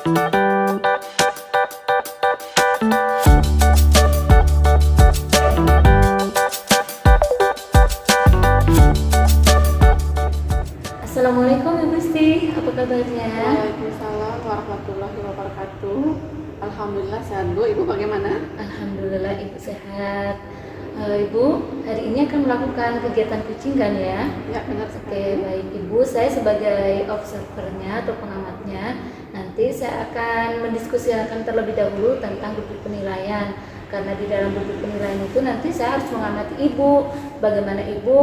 Assalamualaikum Ibu Isti, apa kabarnya? Waalaikumsalam warahmatullahi wabarakatuh. Alhamdulillah sehat Bu. Ibu bagaimana? Alhamdulillah Ibu sehat. Ibu, hari ini akan melakukan kegiatan kucing kan ya? Ya benar Oke, sekali. baik Ibu, saya sebagai observernya atau pengamatnya, nanti saya akan mendiskusikan terlebih dahulu tentang bukti penilaian. Karena di dalam bukti penilaian itu nanti saya harus mengamati Ibu, bagaimana Ibu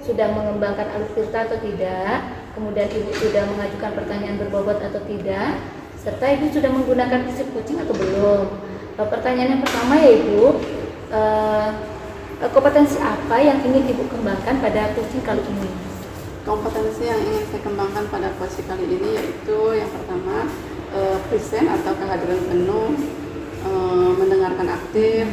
sudah mengembangkan alutsista atau tidak, kemudian Ibu sudah mengajukan pertanyaan berbobot atau tidak, serta Ibu sudah menggunakan prinsip kucing atau belum. Pertanyaan yang pertama ya Ibu, kompetensi apa yang ingin Ibu kembangkan pada kucing kali ini? Kompetensi yang ingin saya kembangkan pada posisi kali ini yaitu yang pertama present atau kehadiran penuh, mendengarkan aktif,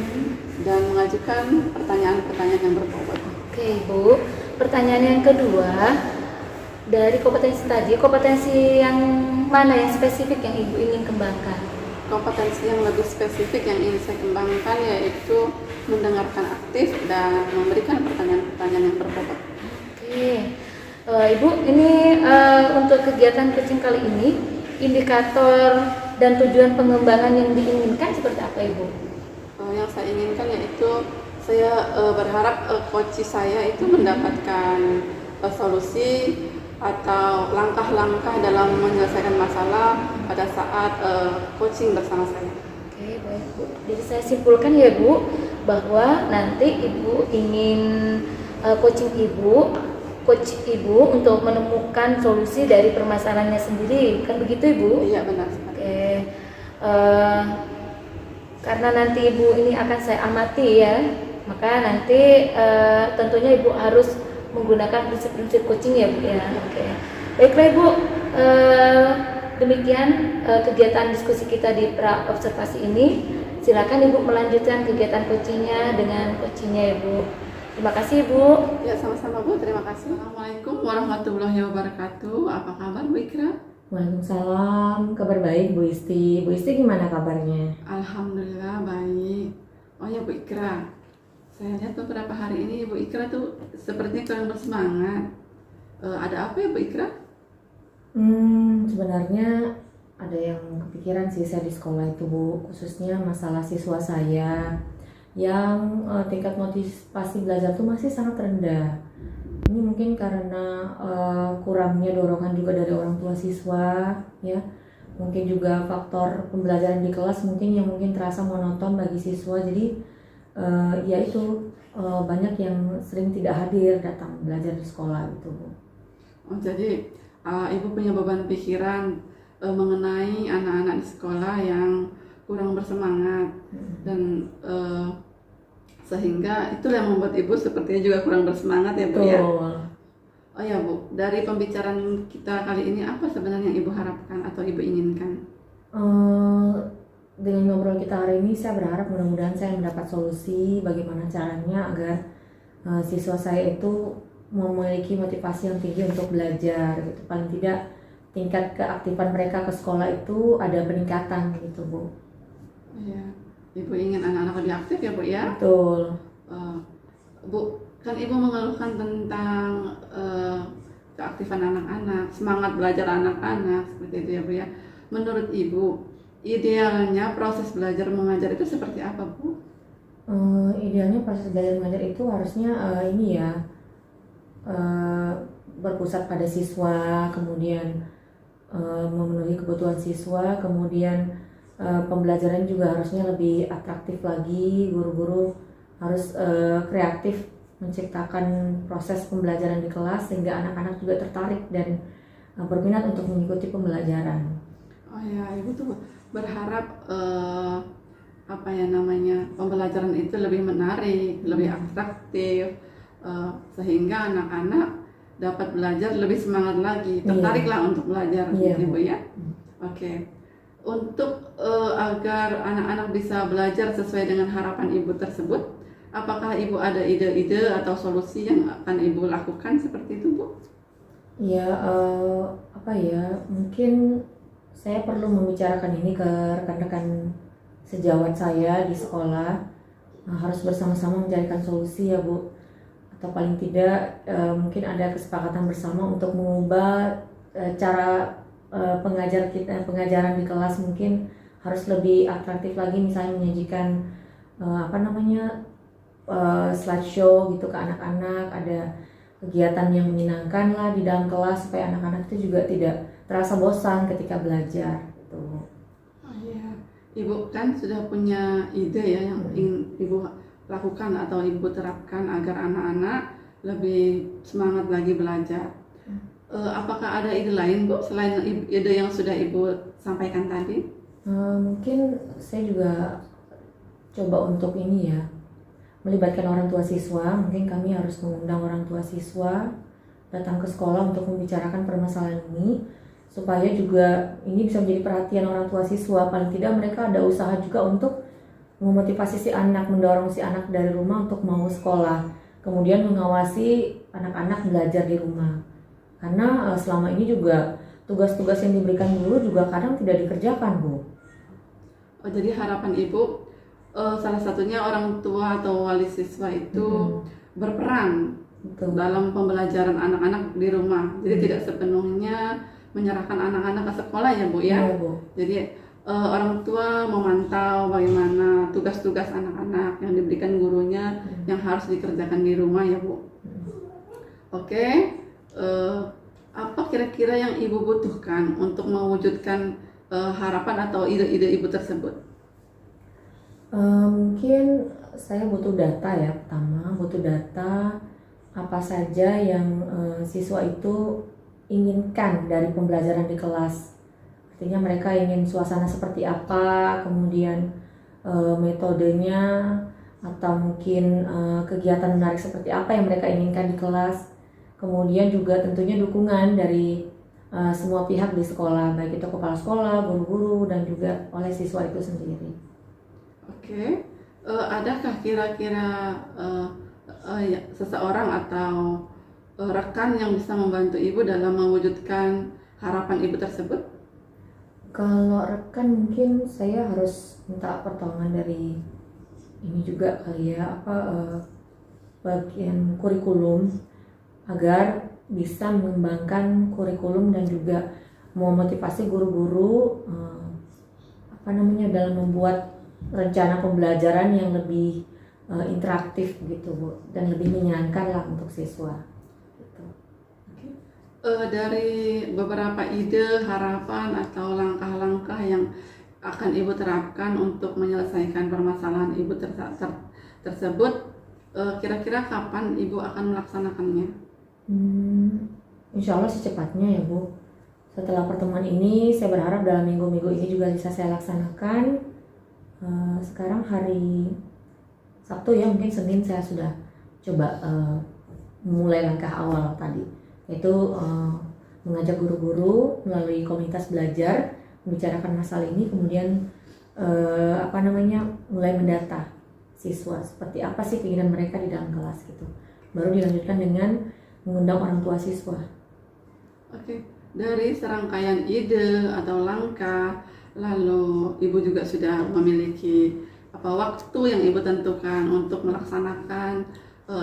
dan mengajukan pertanyaan-pertanyaan yang berbobot. Oke Ibu, pertanyaan yang kedua, dari kompetensi tadi, kompetensi yang mana yang spesifik yang Ibu ingin kembangkan? Kompetensi yang lebih spesifik yang ingin saya kembangkan yaitu mendengarkan aktif dan memberikan pertanyaan-pertanyaan yang berbobot. Oke, Ibu, ini untuk kegiatan kucing kali ini, indikator dan tujuan pengembangan yang diinginkan seperti apa Ibu? Yang saya inginkan yaitu saya berharap coach saya itu mendapatkan solusi atau langkah-langkah dalam menyelesaikan masalah pada saat coaching bersama saya. Oke, baik Bu. Jadi saya simpulkan ya Bu, bahwa nanti Ibu ingin coach Ibu untuk menemukan solusi dari permasalahannya sendiri, kan begitu Ibu? Iya benar sekali. Oke, karena nanti Ibu ini akan saya amati ya, maka nanti tentunya Ibu harus menggunakan prinsip-prinsip coaching ya Bu ya. Oke, baiklah Ibu, demikian kegiatan diskusi kita di pra observasi ini. Silakan Ibu melanjutkan kegiatan coachingnya dengan coachingnya Ibu. Terima kasih Ibu. Ya sama-sama Bu, terima kasih. Assalamualaikum warahmatullahi wabarakatuh. Apa kabar Bu Ikra? Waalaikumsalam, kabar baik Bu Isti. Bu Isti gimana kabarnya? Alhamdulillah baik. Oh ya Bu Ikra, saya lihat beberapa hari ini Bu Ikra tuh sepertinya kurang bersemangat. Ada apa ya Bu Ikra? Sebenarnya ada yang kepikiran sih saya di sekolah itu Bu, khususnya masalah siswa saya yang tingkat motivasi belajar tuh masih sangat rendah. Ini mungkin karena kurangnya dorongan juga dari orang tua siswa ya. Mungkin juga faktor pembelajaran di kelas mungkin terasa monoton bagi siswa. Jadi ya itu banyak yang sering tidak hadir datang belajar di sekolah gitu Bu. Oh jadi Ibu punya beban pikiran mengenai anak-anak di sekolah yang kurang bersemangat dan sehingga itulah yang membuat Ibu sepertinya juga kurang bersemangat ya Bu ya. Oh ya Bu, dari pembicaraan kita kali ini apa sebenarnya yang Ibu harapkan atau Ibu inginkan? Dengan ngobrol kita hari ini saya berharap mudah-mudahan saya mendapat solusi bagaimana caranya agar siswa saya itu memiliki motivasi yang tinggi untuk belajar gitu. Paling tidak tingkat keaktifan mereka ke sekolah itu ada peningkatan gitu Bu. Iya, Ibu ingin anak-anak lebih aktif ya Bu ya? Betul. Bu, kan Ibu mengeluhkan tentang keaktifan anak-anak, semangat belajar anak-anak seperti itu ya Bu ya. Menurut Ibu, idealnya proses belajar mengajar itu seperti apa Bu? Idealnya proses belajar mengajar itu harusnya berpusat pada siswa, kemudian memenuhi kebutuhan siswa, kemudian pembelajaran juga harusnya lebih atraktif lagi. Guru-guru harus kreatif menciptakan proses pembelajaran di kelas sehingga anak-anak juga tertarik dan berminat untuk mengikuti pembelajaran. Oh ya, Ibu tuh berharap pembelajaran itu lebih menarik, lebih atraktif, sehingga anak-anak dapat belajar lebih semangat lagi, tertariklah untuk belajar, Ibu ya. Oke. Untuk agar anak-anak bisa belajar sesuai dengan harapan Ibu tersebut, apakah Ibu ada ide-ide atau solusi yang akan Ibu lakukan seperti itu Bu? Ya, mungkin saya perlu membicarakan ini ke rekan-rekan sejawat saya di sekolah. Harus bersama-sama mencarikan solusi ya Bu, atau paling tidak mungkin ada kesepakatan bersama untuk mengubah cara pengajaran di kelas, mungkin harus lebih atraktif lagi, misalnya menyajikan slideshow gitu ke anak-anak, ada kegiatan yang menyenangkan lah di dalam kelas supaya anak-anak itu juga tidak terasa bosan ketika belajar gitu. Oh iya, Ibu kan sudah punya ide ya yang ingin Ibu lakukan atau Ibu terapkan agar anak-anak lebih semangat lagi belajar. Apakah ada ide lain Bu selain ide yang sudah Ibu sampaikan tadi? Mungkin saya juga coba untuk ini ya, melibatkan orang tua siswa. Mungkin kami harus mengundang orang tua siswa datang ke sekolah untuk membicarakan permasalahan ini, supaya juga ini bisa menjadi perhatian orang tua siswa. Paling tidak mereka ada usaha juga untuk memotivasi si anak, mendorong si anak dari rumah untuk mau sekolah, kemudian mengawasi anak-anak belajar di rumah. Karena selama ini juga tugas-tugas yang diberikan guru juga kadang tidak dikerjakan Bu. Oh, jadi harapan Ibu salah satunya orang tua atau wali siswa itu berperan Betul. dalam pembelajaran anak-anak di rumah. Jadi tidak sepenuhnya menyerahkan anak-anak ke sekolah ya Bu ya. Iya, Bu. Jadi orang tua memantau bagaimana tugas-tugas anak-anak yang diberikan gurunya yang harus dikerjakan di rumah ya Bu. Oke, apa kira-kira yang Ibu butuhkan untuk mewujudkan harapan atau ide-ide Ibu tersebut? Mungkin saya butuh data ya. Pertama, butuh data apa saja yang siswa itu inginkan dari pembelajaran di kelas. Artinya mereka ingin suasana seperti apa, kemudian metodenya, atau mungkin kegiatan menarik seperti apa yang mereka inginkan di kelas. Kemudian juga tentunya dukungan dari semua pihak di sekolah, baik itu kepala sekolah, guru-guru, dan juga oleh siswa itu sendiri. Oke, adakah kira-kira seseorang atau rekan yang bisa membantu Ibu dalam mewujudkan harapan Ibu tersebut? Kalau rekan mungkin saya harus minta pertolongan dari ini juga kali ya, bagian kurikulum, agar bisa mengembangkan kurikulum dan juga memotivasi guru-guru dalam membuat rencana pembelajaran yang lebih interaktif gitu Bu, dan lebih menyenangkan lah untuk siswa gitu. Dari beberapa ide, harapan atau langkah-langkah yang akan Ibu terapkan untuk menyelesaikan permasalahan Ibu tersebut, kira-kira kapan Ibu akan melaksanakannya? Insya Allah secepatnya ya Bu. Setelah pertemuan ini, saya berharap dalam minggu-minggu ini juga bisa saya laksanakan. Sekarang hari Sabtu ya, mungkin Senin saya sudah coba memulai langkah awal tadi, yaitu mengajak guru-guru melalui komunitas belajar membicarakan masalah ini, kemudian mulai mendata siswa seperti apa sih keinginan mereka di dalam kelas gitu. Baru dilanjutkan dengan mengundang orang tua siswa. Oke, dari serangkaian ide atau langkah, lalu Ibu juga sudah memiliki waktu yang Ibu tentukan untuk melaksanakan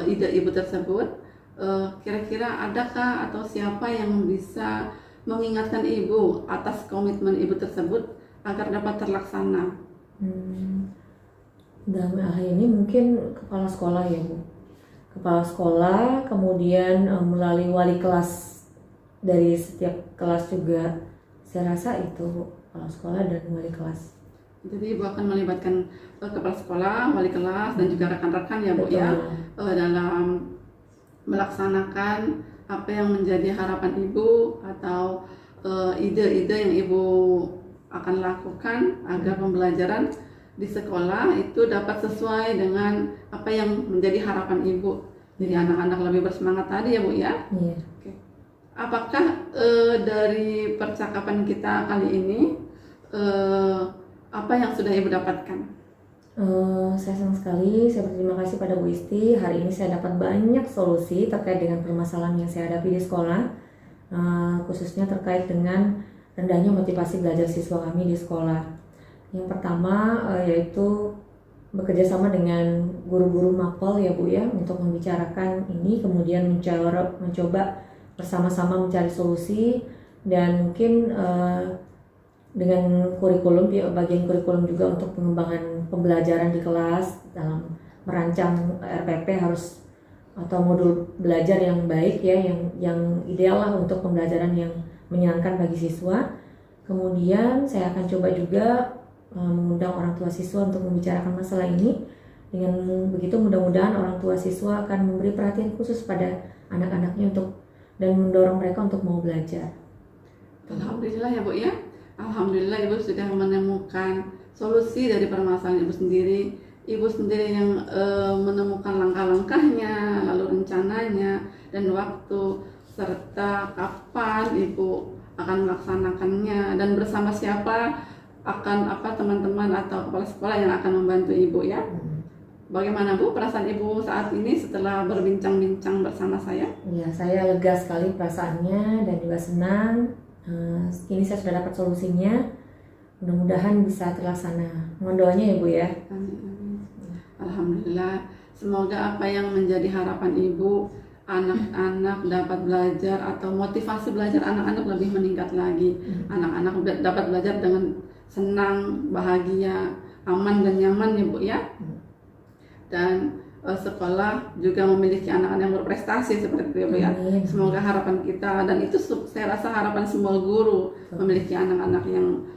ide Ibu tersebut. Kira-kira adakah atau siapa yang bisa mengingatkan Ibu atas komitmen Ibu tersebut agar dapat terlaksana? Dalam hal ini mungkin kepala sekolah ya Bu. Kepala sekolah, kemudian melalui wali kelas dari setiap kelas juga. Saya rasa itu Bu, kepala sekolah dan wali kelas. Jadi Ibu akan melibatkan kepala sekolah, wali kelas, dan juga rekan-rekan ya Bu. Betul. Ya, dalam melaksanakan apa yang menjadi harapan Ibu atau ide-ide yang Ibu akan lakukan agar pembelajaran di sekolah itu dapat sesuai dengan apa yang menjadi harapan Ibu. Jadi anak-anak lebih bersemangat tadi ya Bu ya. Iya. Oke. Apakah dari percakapan kita kali ini apa yang sudah Ibu dapatkan? Saya senang sekali, saya berterima kasih pada Bu Isti. Hari ini saya dapat banyak solusi terkait dengan permasalahan yang saya hadapi di sekolah, khususnya terkait dengan rendahnya motivasi belajar siswa kami di sekolah. Yang pertama yaitu bekerja sama dengan guru-guru mapel ya Bu ya, untuk membicarakan ini, kemudian mencoba bersama-sama mencari solusi, dan mungkin dengan kurikulum, bagian kurikulum juga untuk pengembangan pembelajaran di kelas dalam merancang RPP harus atau modul belajar yang baik ya, yang ideal lah untuk pembelajaran yang menyenangkan bagi siswa. Kemudian saya akan coba juga mengundang orang tua siswa untuk membicarakan masalah ini. Dengan begitu mudah-mudahan orang tua siswa akan memberi perhatian khusus pada anak-anaknya dan mendorong mereka untuk mau belajar. Alhamdulillah ya Bu ya. Alhamdulillah Ibu sudah menemukan solusi dari permasalahan Ibu sendiri. Ibu sendiri yang menemukan langkah-langkahnya, lalu rencananya, dan waktu, serta kapan Ibu akan melaksanakannya, dan bersama siapa akan teman-teman atau kepala sekolah yang akan membantu Ibu ya. Bagaimana Bu perasaan Ibu saat ini setelah berbincang-bincang bersama saya? Ya, saya lega sekali perasaannya dan juga senang. Ini saya sudah dapat solusinya. Mudah-mudahan bisa terlaksana. Mohon doanya ya Bu ya. Amin. Alhamdulillah. Semoga apa yang menjadi harapan Ibu, anak-anak dapat belajar atau motivasi belajar anak-anak lebih meningkat lagi. Anak-anak dapat belajar dengan senang, bahagia, aman dan nyaman ya Bu ya. Dan sekolah juga memiliki anak-anak yang berprestasi seperti itu ya. Semoga harapan kita, dan itu saya rasa harapan semua guru, memiliki anak-anak yang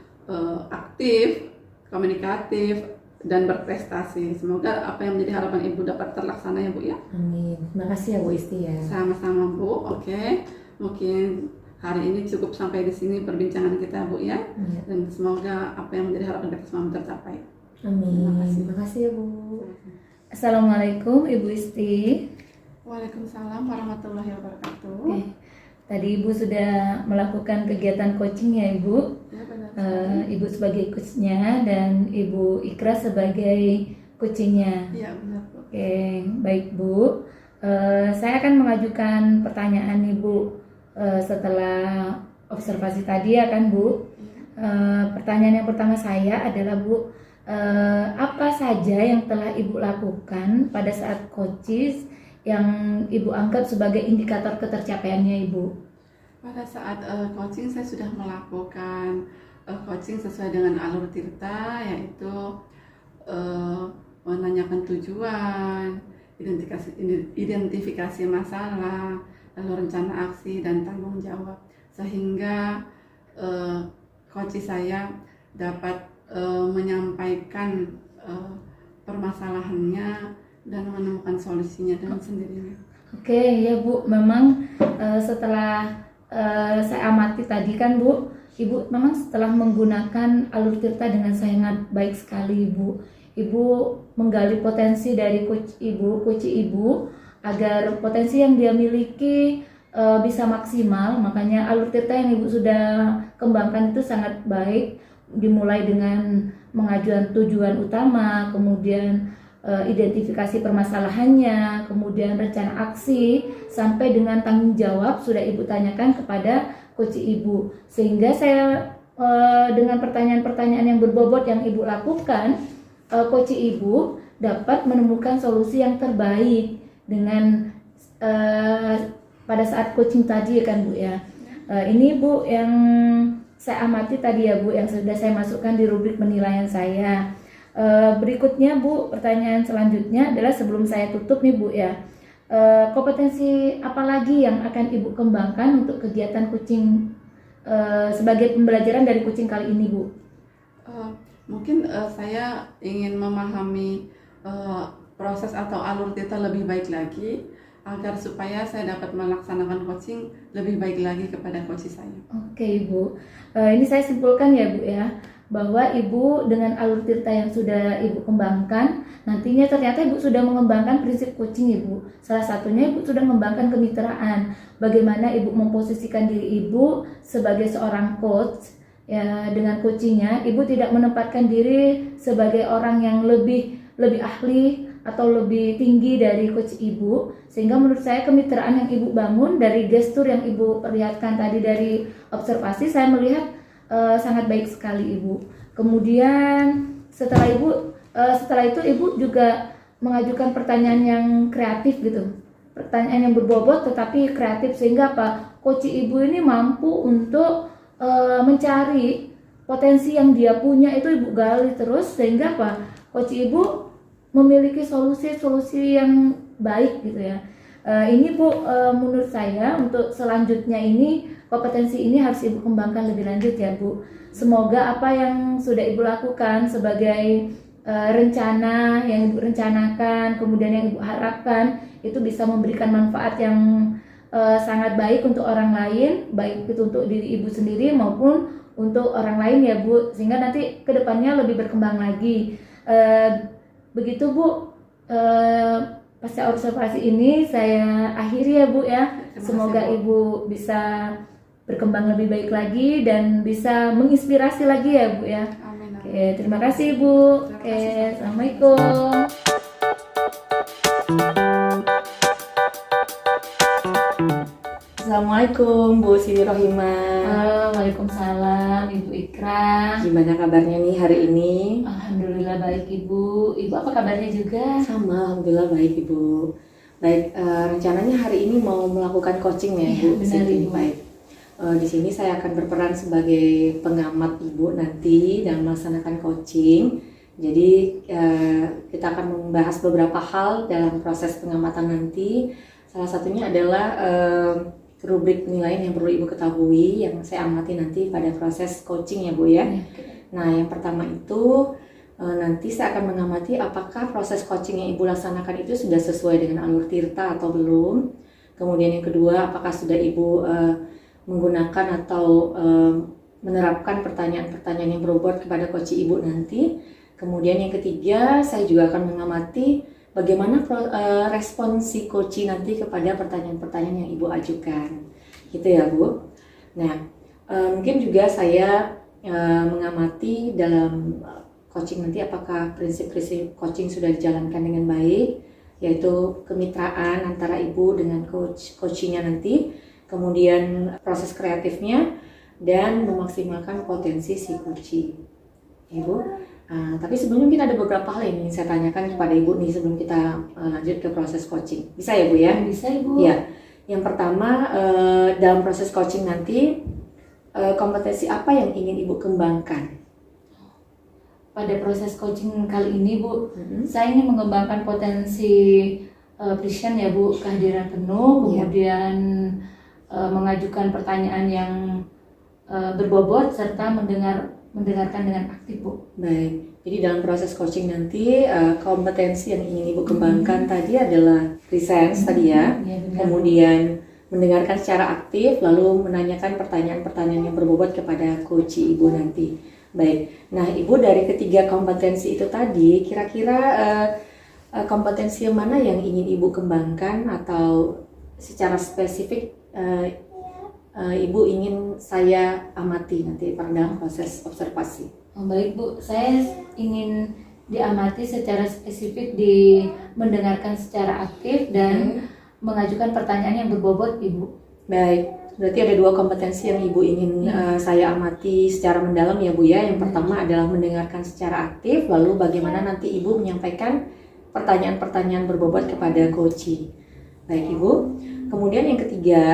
aktif, komunikatif, dan berprestasi. Semoga apa yang menjadi harapan Ibu dapat terlaksana ya Bu ya. Amin. Terima kasih ya Bu Isti ya. Sama-sama Bu. Oke. Mungkin hari ini cukup sampai di sini perbincangan kita Bu ya. Dan semoga apa yang menjadi harapan kita semua tercapai. Amin. Terima kasih ya Bu. Assalamualaikum Ibu Isti. Waalaikumsalam warahmatullahi wabarakatuh. Oke. Tadi Ibu sudah melakukan kegiatan coaching ya Ibu. Ya, benar. Ibu sebagai coachnya dan Ibu Ikra sebagai coachingnya. Iya benar Bu. Oke, baik Bu. Saya akan mengajukan pertanyaan Ibu setelah observasi tadi ya kan Bu. Pertanyaan yang pertama saya adalah Bu, apa saja yang telah Ibu lakukan pada saat coaches yang Ibu anggap sebagai indikator ketercapaiannya Ibu? Pada saat coaching saya sudah melakukan coaching sesuai dengan alur Tirta, yaitu menanyakan tujuan, identifikasi masalah, lalu rencana aksi dan tanggung jawab, sehingga coach saya dapat menyampaikan permasalahannya dan menemukan solusinya dengan sendirinya. Oke ya Bu, memang setelah saya amati tadi kan Bu, Ibu memang setelah menggunakan alur Tirta dengan sangat baik sekali Bu. Ibu menggali potensi dari coach Ibu agar potensi yang dia miliki bisa maksimal. Makanya alur Tirta yang Ibu sudah kembangkan itu sangat baik, dimulai dengan mengajukan tujuan utama, kemudian identifikasi permasalahannya, kemudian rencana aksi, sampai dengan tanggung jawab sudah Ibu tanyakan kepada coach Ibu. Sehingga saya dengan pertanyaan-pertanyaan yang berbobot yang Ibu lakukan, coach Ibu dapat menemukan solusi yang terbaik dengan pada saat coaching tadi kan Bu ya. Ini Bu yang saya amati tadi ya Bu, yang sudah saya masukkan di rubrik penilaian saya. Berikutnya Bu, pertanyaan selanjutnya adalah sebelum saya tutup nih Bu ya, kompetensi apa lagi yang akan Ibu kembangkan untuk kegiatan coaching sebagai pembelajaran dari coaching kali ini Bu? Mungkin saya ingin memahami proses atau alur Tirta lebih baik lagi, agar supaya saya dapat melaksanakan coaching lebih baik lagi kepada coach saya. Oke Ibu, ini saya simpulkan ya Bu ya, bahwa Ibu dengan alur Tirta yang sudah Ibu kembangkan, nantinya ternyata Ibu sudah mengembangkan prinsip coaching Ibu. Salah satunya Ibu sudah mengembangkan kemitraan. Bagaimana Ibu memposisikan diri Ibu sebagai seorang coach ya, dengan coachingnya Ibu tidak menempatkan diri sebagai orang yang lebih ahli atau lebih tinggi dari coach Ibu. Sehingga menurut saya kemitraan yang Ibu bangun dari gestur yang Ibu perlihatkan tadi dari observasi, saya melihat sangat baik sekali Ibu. Kemudian setelah itu Ibu juga mengajukan pertanyaan yang kreatif gitu, pertanyaan yang berbobot tetapi kreatif, sehingga apa, coach Ibu ini mampu untuk mencari potensi yang dia punya itu Ibu gali terus, sehingga apa, coach Ibu memiliki solusi-solusi yang baik gitu ya. Ini Bu, menurut saya untuk selanjutnya ini kompetensi ini harus Ibu kembangkan lebih lanjut ya Bu. Semoga apa yang sudah Ibu lakukan sebagai rencana yang Ibu rencanakan, kemudian yang Ibu harapkan itu bisa memberikan manfaat yang sangat baik untuk orang lain, baik itu untuk diri Ibu sendiri maupun untuk orang lain ya Bu, sehingga nanti kedepannya lebih berkembang lagi. Begitu Bu, pasca observasi ini saya akhiri ya Bu ya. Semoga Ibu bisa berkembang lebih baik lagi dan bisa menginspirasi lagi ya Bu ya. Amin. Oke, terima kasih Bu. Oke, assalamualaikum. Assalamualaikum Bu Siti Rohimah. Waalaikumsalam Ibu Ikra. Gimana kabarnya nih hari ini? Alhamdulillah baik Ibu. Ibu apa kabarnya juga? Sama, alhamdulillah baik Ibu. Baik, rencananya hari ini mau melakukan coaching ya Iya, Bu benar, Siti. Ibu. Baik. Di sini saya akan berperan sebagai pengamat Ibu nanti dalam melaksanakan coaching. Jadi kita akan membahas beberapa hal dalam proses pengamatan nanti. Salah satunya adalah rubrik penilaian yang perlu Ibu ketahui yang saya amati nanti pada proses coaching ya Bu ya. Nah, yang pertama itu nanti saya akan mengamati apakah proses coaching yang Ibu laksanakan itu sudah sesuai dengan alur tirta atau belum. Kemudian yang kedua, apakah sudah Ibu menggunakan atau menerapkan pertanyaan-pertanyaan yang berbobot kepada coach Ibu nanti. Kemudian yang ketiga, saya juga akan mengamati bagaimana respon si coach nanti kepada pertanyaan-pertanyaan yang Ibu ajukan. Gitu ya Bu. Nah, mungkin juga saya mengamati dalam coaching nanti apakah prinsip-prinsip coaching sudah dijalankan dengan baik, yaitu kemitraan antara Ibu dengan coachnya nanti, kemudian proses kreatifnya, dan memaksimalkan potensi si coach. Ibu, tapi sebelumnya mungkin ada beberapa hal yang ingin saya tanyakan kepada Ibu nih sebelum kita lanjut ke proses coaching. Bisa ya Bu ya? Bisa Ibu. Ya. Yang pertama, dalam proses coaching nanti, kompetensi apa yang ingin Ibu kembangkan? Pada proses coaching kali ini Bu, saya ingin mengembangkan potensi present ya Bu, kehadiran penuh, kemudian mengajukan pertanyaan yang berbobot serta mendengarkan dengan aktif Bu. Baik, jadi dalam proses coaching nanti kompetensi yang ingin Ibu kembangkan tadi adalah presence tadi ya, kemudian mendengarkan secara aktif, lalu menanyakan pertanyaan-pertanyaan yang berbobot kepada coach Ibu nanti. Baik, nah Ibu dari ketiga kompetensi itu tadi, kira-kira kompetensi yang mana yang ingin Ibu kembangkan atau secara spesifik Ibu ingin saya amati nanti pada dalam proses observasi? Baik Bu, saya ingin diamati secara spesifik di mendengarkan secara aktif dan mengajukan pertanyaan yang berbobot Ibu. Baik, berarti ada dua kompetensi yang Ibu ingin saya amati secara mendalam ya Bu ya. Yang pertama adalah mendengarkan secara aktif, lalu bagaimana nanti Ibu menyampaikan pertanyaan-pertanyaan berbobot kepada coach. Baik Ibu. Kemudian yang ketiga,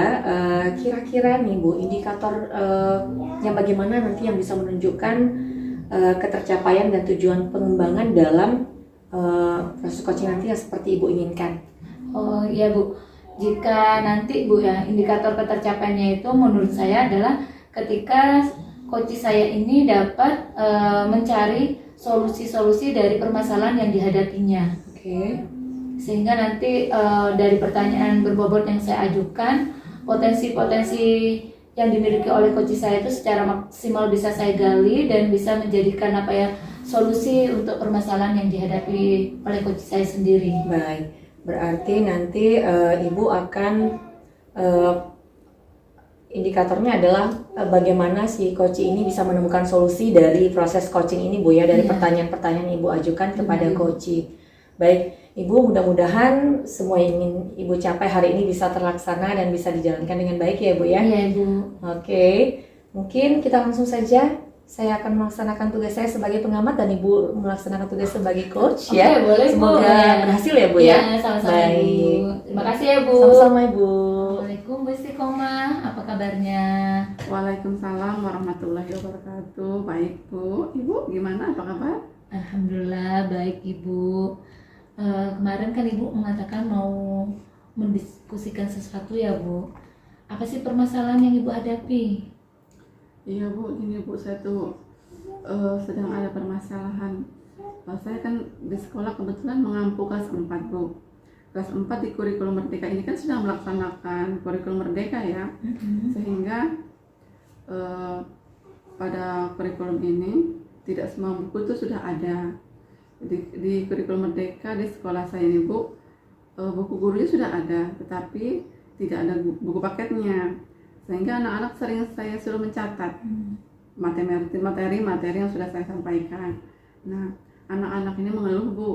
kira-kira nih Bu, indikator yang bagaimana nanti yang bisa menunjukkan ketercapaian dan tujuan pengembangan dalam proses coaching nanti yang seperti Ibu inginkan. Oh iya Bu, jika nanti Bu ya, indikator ketercapaiannya itu menurut saya adalah ketika coach saya ini dapat mencari solusi-solusi dari permasalahan yang dihadapinya. Oke. Sehingga nanti dari pertanyaan berbobot yang saya ajukan, potensi-potensi yang dimiliki oleh coach saya itu secara maksimal bisa saya gali dan bisa menjadikan solusi untuk permasalahan yang dihadapi oleh coach saya sendiri. Baik, berarti nanti Ibu akan indikatornya adalah bagaimana si coach ini bisa menemukan solusi dari proses coaching ini Bu ya, dari pertanyaan-pertanyaan yang Ibu ajukan kepada coach. Baik, Ibu, mudah-mudahan semua yang ingin Ibu capai hari ini bisa terlaksana dan bisa dijalankan dengan baik ya Bu ya. Iya Bu. Oke, Mungkin kita langsung saja. Saya akan melaksanakan tugas saya sebagai pengamat dan Ibu melaksanakan tugas sebagai coach Oke, ya. boleh, Bu. Semoga berhasil ya Bu ya. Iya, sama-sama Baik. Ibu. Terima kasih ya Bu. Sama-sama Ibu. Assalamualaikum Bu Istiqomah, apa kabarnya? Waalaikumsalam warahmatullahi wabarakatuh. Baik Bu, Ibu gimana? Apa kabar? Alhamdulillah baik Ibu. Kemarin kan Ibu mengatakan mau mendiskusikan sesuatu ya Bu. Apa sih permasalahan yang Ibu hadapi? Iya Bu, ini Bu saya tuh sedang ada permasalahan. Saya kan di sekolah kebetulan mengampu kelas 4 Bu. Kelas 4 di kurikulum Merdeka ini kan sudah melaksanakan kurikulum Merdeka ya. Sehingga pada kurikulum ini tidak semua buku itu sudah ada. Di kurikulum Merdeka di sekolah saya ini Bu, buku gurunya sudah ada, tetapi tidak ada buku paketnya. Sehingga anak-anak sering saya suruh mencatat materi yang sudah saya sampaikan. Nah, anak-anak ini mengeluh Bu,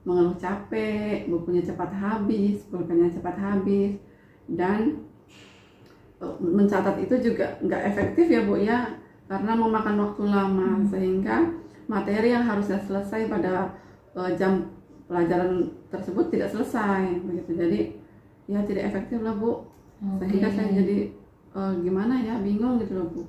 mengeluh capek, bukunya cepat habis, pulpennya cepat habis, dan mencatat itu juga nggak efektif ya Bu ya, karena memakan waktu lama, sehingga materi yang harusnya selesai pada jam pelajaran tersebut tidak selesai begitu. Jadi ya tidak efektif lah Bu. Sehingga saya jadi gimana ya, bingung gitu loh Bu.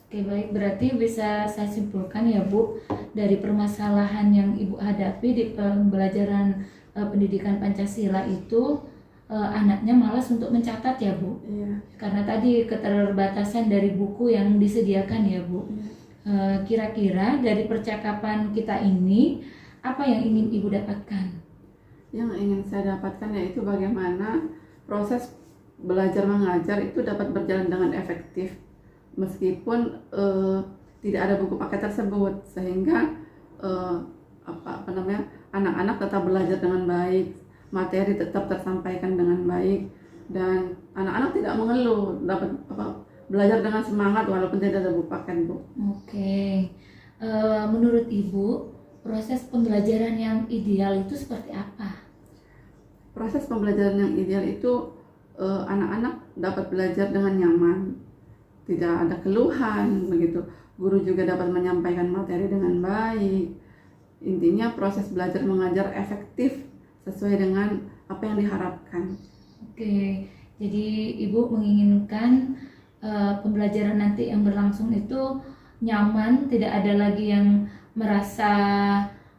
Oke baik, berarti bisa saya simpulkan ya Bu, dari permasalahan yang Ibu hadapi di pembelajaran pendidikan Pancasila itu anaknya malas untuk mencatat ya Bu. Iya. Karena tadi keterbatasan dari buku yang disediakan ya Bu. Kira-kira dari percakapan kita ini apa yang ingin Ibu dapatkan? Yang ingin saya dapatkan yaitu bagaimana proses belajar mengajar itu dapat berjalan dengan efektif meskipun tidak ada buku paket tersebut, sehingga anak-anak tetap belajar dengan baik, materi tetap tersampaikan dengan baik, dan anak-anak tidak mengeluh, dapat belajar dengan semangat walaupun tidak ada buku paket Bu. Oke, menurut Ibu proses pembelajaran yang ideal itu seperti apa? Proses pembelajaran yang ideal itu anak-anak dapat belajar dengan nyaman, tidak ada keluhan begitu. Guru juga dapat menyampaikan materi dengan baik. Intinya proses belajar mengajar efektif sesuai dengan apa yang diharapkan. Oke, jadi Ibu menginginkan pembelajaran nanti yang berlangsung itu nyaman, tidak ada lagi yang merasa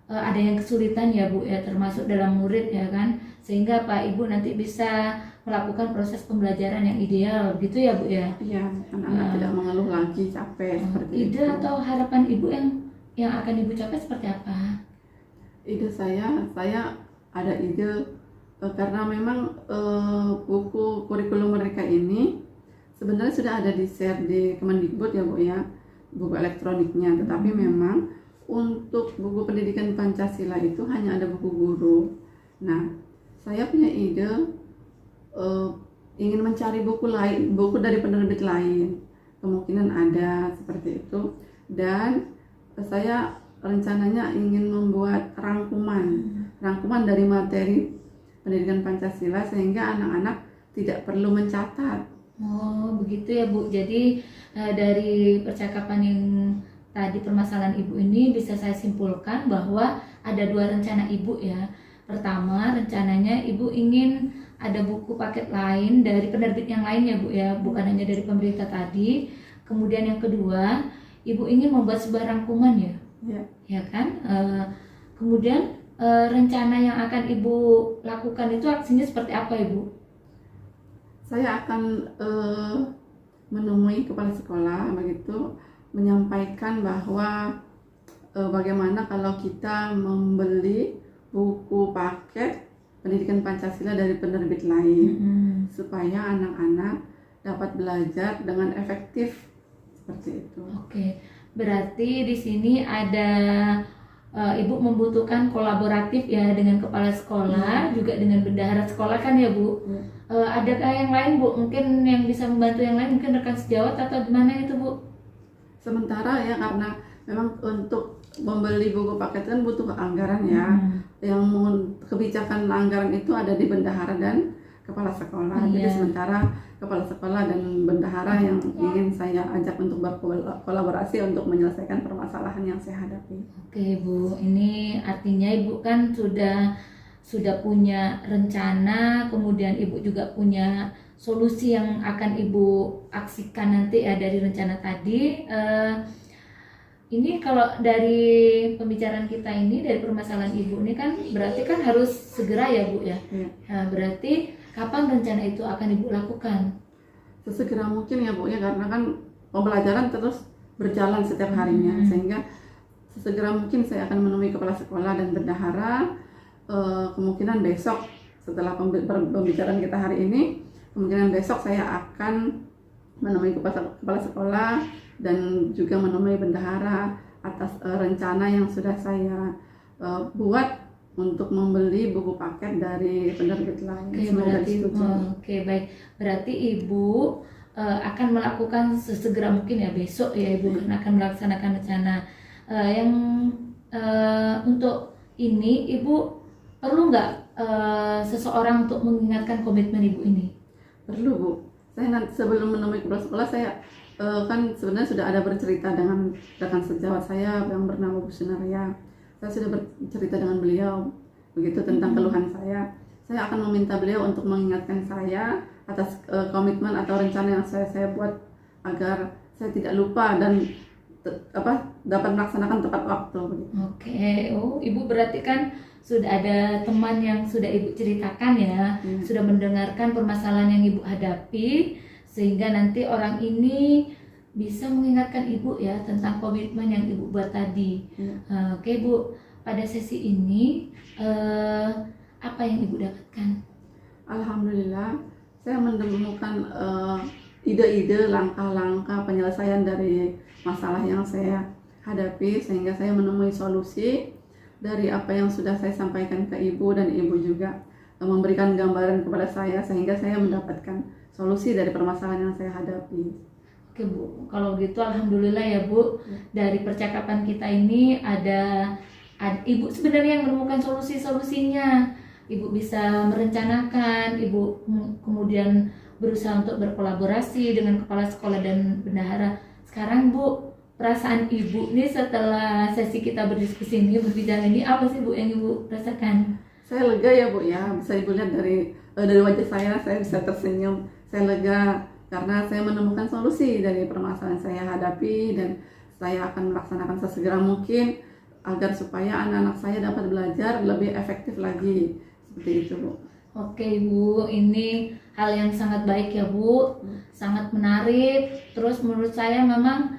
ada yang kesulitan ya Bu ya, termasuk dalam murid ya kan, sehingga Pak Ibu nanti bisa melakukan proses pembelajaran yang ideal gitu ya Bu ya. Iya, anak-anak tidak mengeluh lagi capek seperti itu. Ide atau harapan Ibu yang akan Ibu capai seperti apa? Ide saya ada ide karena memang buku kurikulum Merdeka ini sebenarnya sudah ada di share di Kemendikbud ya Bu ya, buku elektroniknya, tetapi memang untuk buku pendidikan Pancasila itu hanya ada buku guru. Nah, saya punya ide ingin mencari buku lain, buku dari penerbit lain, kemungkinan ada seperti itu, dan saya rencananya ingin membuat rangkuman dari materi pendidikan Pancasila sehingga anak-anak tidak perlu mencatat. Oh begitu ya Bu, jadi dari percakapan yang tadi permasalahan Ibu ini bisa saya simpulkan bahwa ada dua rencana Ibu ya. Pertama, rencananya Ibu ingin ada buku paket lain dari penerbit yang lain ya Bu ya, bukan hanya dari pemerintah tadi. Kemudian yang kedua, Ibu ingin membuat sebuah rangkuman ya, ya kan? Kemudian rencana yang akan Ibu lakukan itu aksinya seperti apa Ibu? Saya akan menemui kepala sekolah begitu, menyampaikan bahwa bagaimana kalau kita membeli buku paket pendidikan Pancasila dari penerbit lain, supaya anak-anak dapat belajar dengan efektif seperti itu. Oke, berarti di sini ada Ibu membutuhkan kolaboratif ya dengan kepala sekolah, juga dengan bendahara sekolah kan ya Bu. Adakah yang lain Bu? Mungkin yang bisa membantu yang lain, mungkin rekan sejawat atau gimana itu Bu? Sementara ya, karena memang untuk membeli buku paket kan butuh anggaran ya. Yang kebijakan anggaran itu ada di bendahara dan kepala sekolah. Iya. Jadi sementara kepala sekolah dan bendahara yang ingin saya ajak untuk berkolaborasi untuk menyelesaikan permasalahan yang saya hadapi. Oke Bu, ini artinya Ibu kan sudah punya rencana, kemudian Ibu juga punya solusi yang akan Ibu aksikan nanti ya dari rencana tadi. Ini kalau dari pembicaraan kita ini, dari permasalahan Ibu ini kan berarti kan harus segera ya Bu ya. Iya. Nah, berarti kapan rencana itu akan Ibu lakukan? Sesegera mungkin ya Bu ya, karena kan pembelajaran terus berjalan setiap harinya, sehingga sesegera mungkin saya akan menemui kepala sekolah dan bendahara. Kemungkinan besok setelah pembicaraan kita hari ini, kemungkinan besok saya akan menemui kepala sekolah dan juga menemui bendahara atas rencana yang sudah saya buat untuk membeli buku paket dari penerbit lain. Semoga disetujui. Oke, baik. Berarti Ibu akan melakukan sesegera mungkin ya besok ya Ibu akan melaksanakan rencana yang untuk ini Ibu perlu nggak seseorang untuk mengingatkan komitmen Ibu ini? Perlu Bu. Saya nanti sebelum menemui kepala sekolah saya kan sebenarnya sudah ada bercerita dengan rekan sejawat saya yang bernama Bu Sunaria. Saya sudah bercerita dengan beliau begitu tentang keluhan saya. Saya akan meminta beliau untuk mengingatkan saya atas komitmen atau rencana yang saya buat agar saya tidak lupa dan dapat melaksanakan tepat waktu. Begitu. Oke, Ibu berarti kan sudah ada teman yang sudah Ibu ceritakan ya, sudah mendengarkan permasalahan yang Ibu hadapi, sehingga nanti orang ini bisa mengingatkan Ibu ya tentang komitmen yang Ibu buat tadi. Oke Bu, pada sesi ini apa yang Ibu dapatkan? Alhamdulillah, saya menemukan ide-ide, langkah-langkah penyelesaian dari masalah yang saya hadapi, sehingga saya menemui solusi dari apa yang sudah saya sampaikan ke Ibu, dan Ibu juga memberikan gambaran kepada saya sehingga saya mendapatkan solusi dari permasalahan yang saya hadapi. Oke Bu, kalau gitu alhamdulillah ya Bu, dari percakapan kita ini ada Ibu sebenarnya yang menemukan solusi-solusinya. Ibu bisa merencanakan, Ibu kemudian berusaha untuk berkolaborasi dengan kepala sekolah dan bendahara. Sekarang Bu, perasaan Ibu nih setelah sesi kita berdiskusi ini, berbicara ini, apa sih Bu yang Ibu rasakan? Saya lega ya Bu ya, bisa Ibu lihat dari wajah saya bisa tersenyum. Saya lega karena saya menemukan solusi dari permasalahan saya hadapi, dan saya akan melaksanakan sesegera mungkin agar supaya anak-anak saya dapat belajar lebih efektif lagi. Seperti itu Bu. Oke Bu, ini hal yang sangat baik ya Bu, sangat menarik. Terus menurut saya memang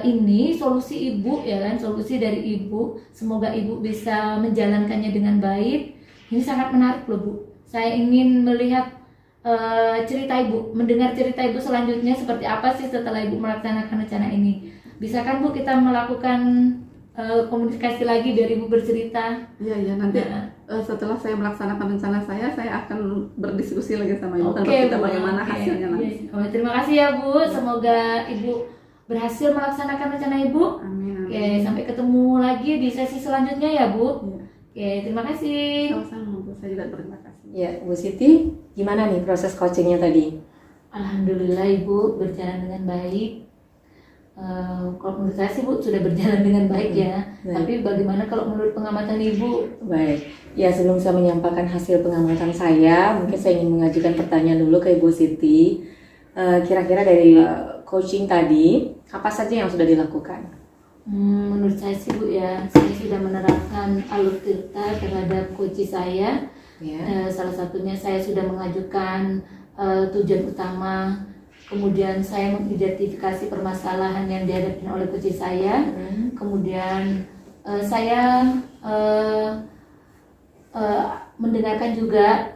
ini solusi Ibu ya kan, solusi dari Ibu. Semoga Ibu bisa menjalankannya dengan baik. Ini sangat menarik loh Bu. Saya ingin melihat cerita Ibu, mendengar cerita Ibu selanjutnya seperti apa sih setelah Ibu melaksanakan rencana ini. Bisa kan Bu kita melakukan komunikasi lagi dari Ibu bercerita? Iya nanti setelah saya melaksanakan rencana saya akan berdiskusi lagi sama Ibu, Oke, kita Bu. bagaimana hasilnya nanti. Terima kasih ya Bu, semoga Ibu berhasil melaksanakan rencana Ibu. Amin. Oke, sampai ketemu lagi di sesi selanjutnya ya Bu. Iya. Oke, terima kasih. Sama-sama Bu, saya juga berterima kasih. Ya, Bu Siti, gimana nih proses coachingnya tadi? Alhamdulillah Ibu berjalan dengan baik. Kalau menurut saya sih Bu sudah berjalan dengan baik ya. Baik. Tapi bagaimana kalau menurut pengamatan Ibu? Baik, ya sebelum saya menyampaikan hasil pengamatan saya, mungkin saya ingin mengajukan pertanyaan dulu ke Ibu Siti. Kira-kira dari coaching tadi, apa saja yang sudah dilakukan? Menurut saya sih Bu ya, saya sudah menerapkan alur tirta terhadap coach saya. Ya. Salah satunya saya sudah mengajukan tujuan utama, kemudian saya mengidentifikasi permasalahan yang dihadapi oleh coach saya, kemudian saya mendengarkan juga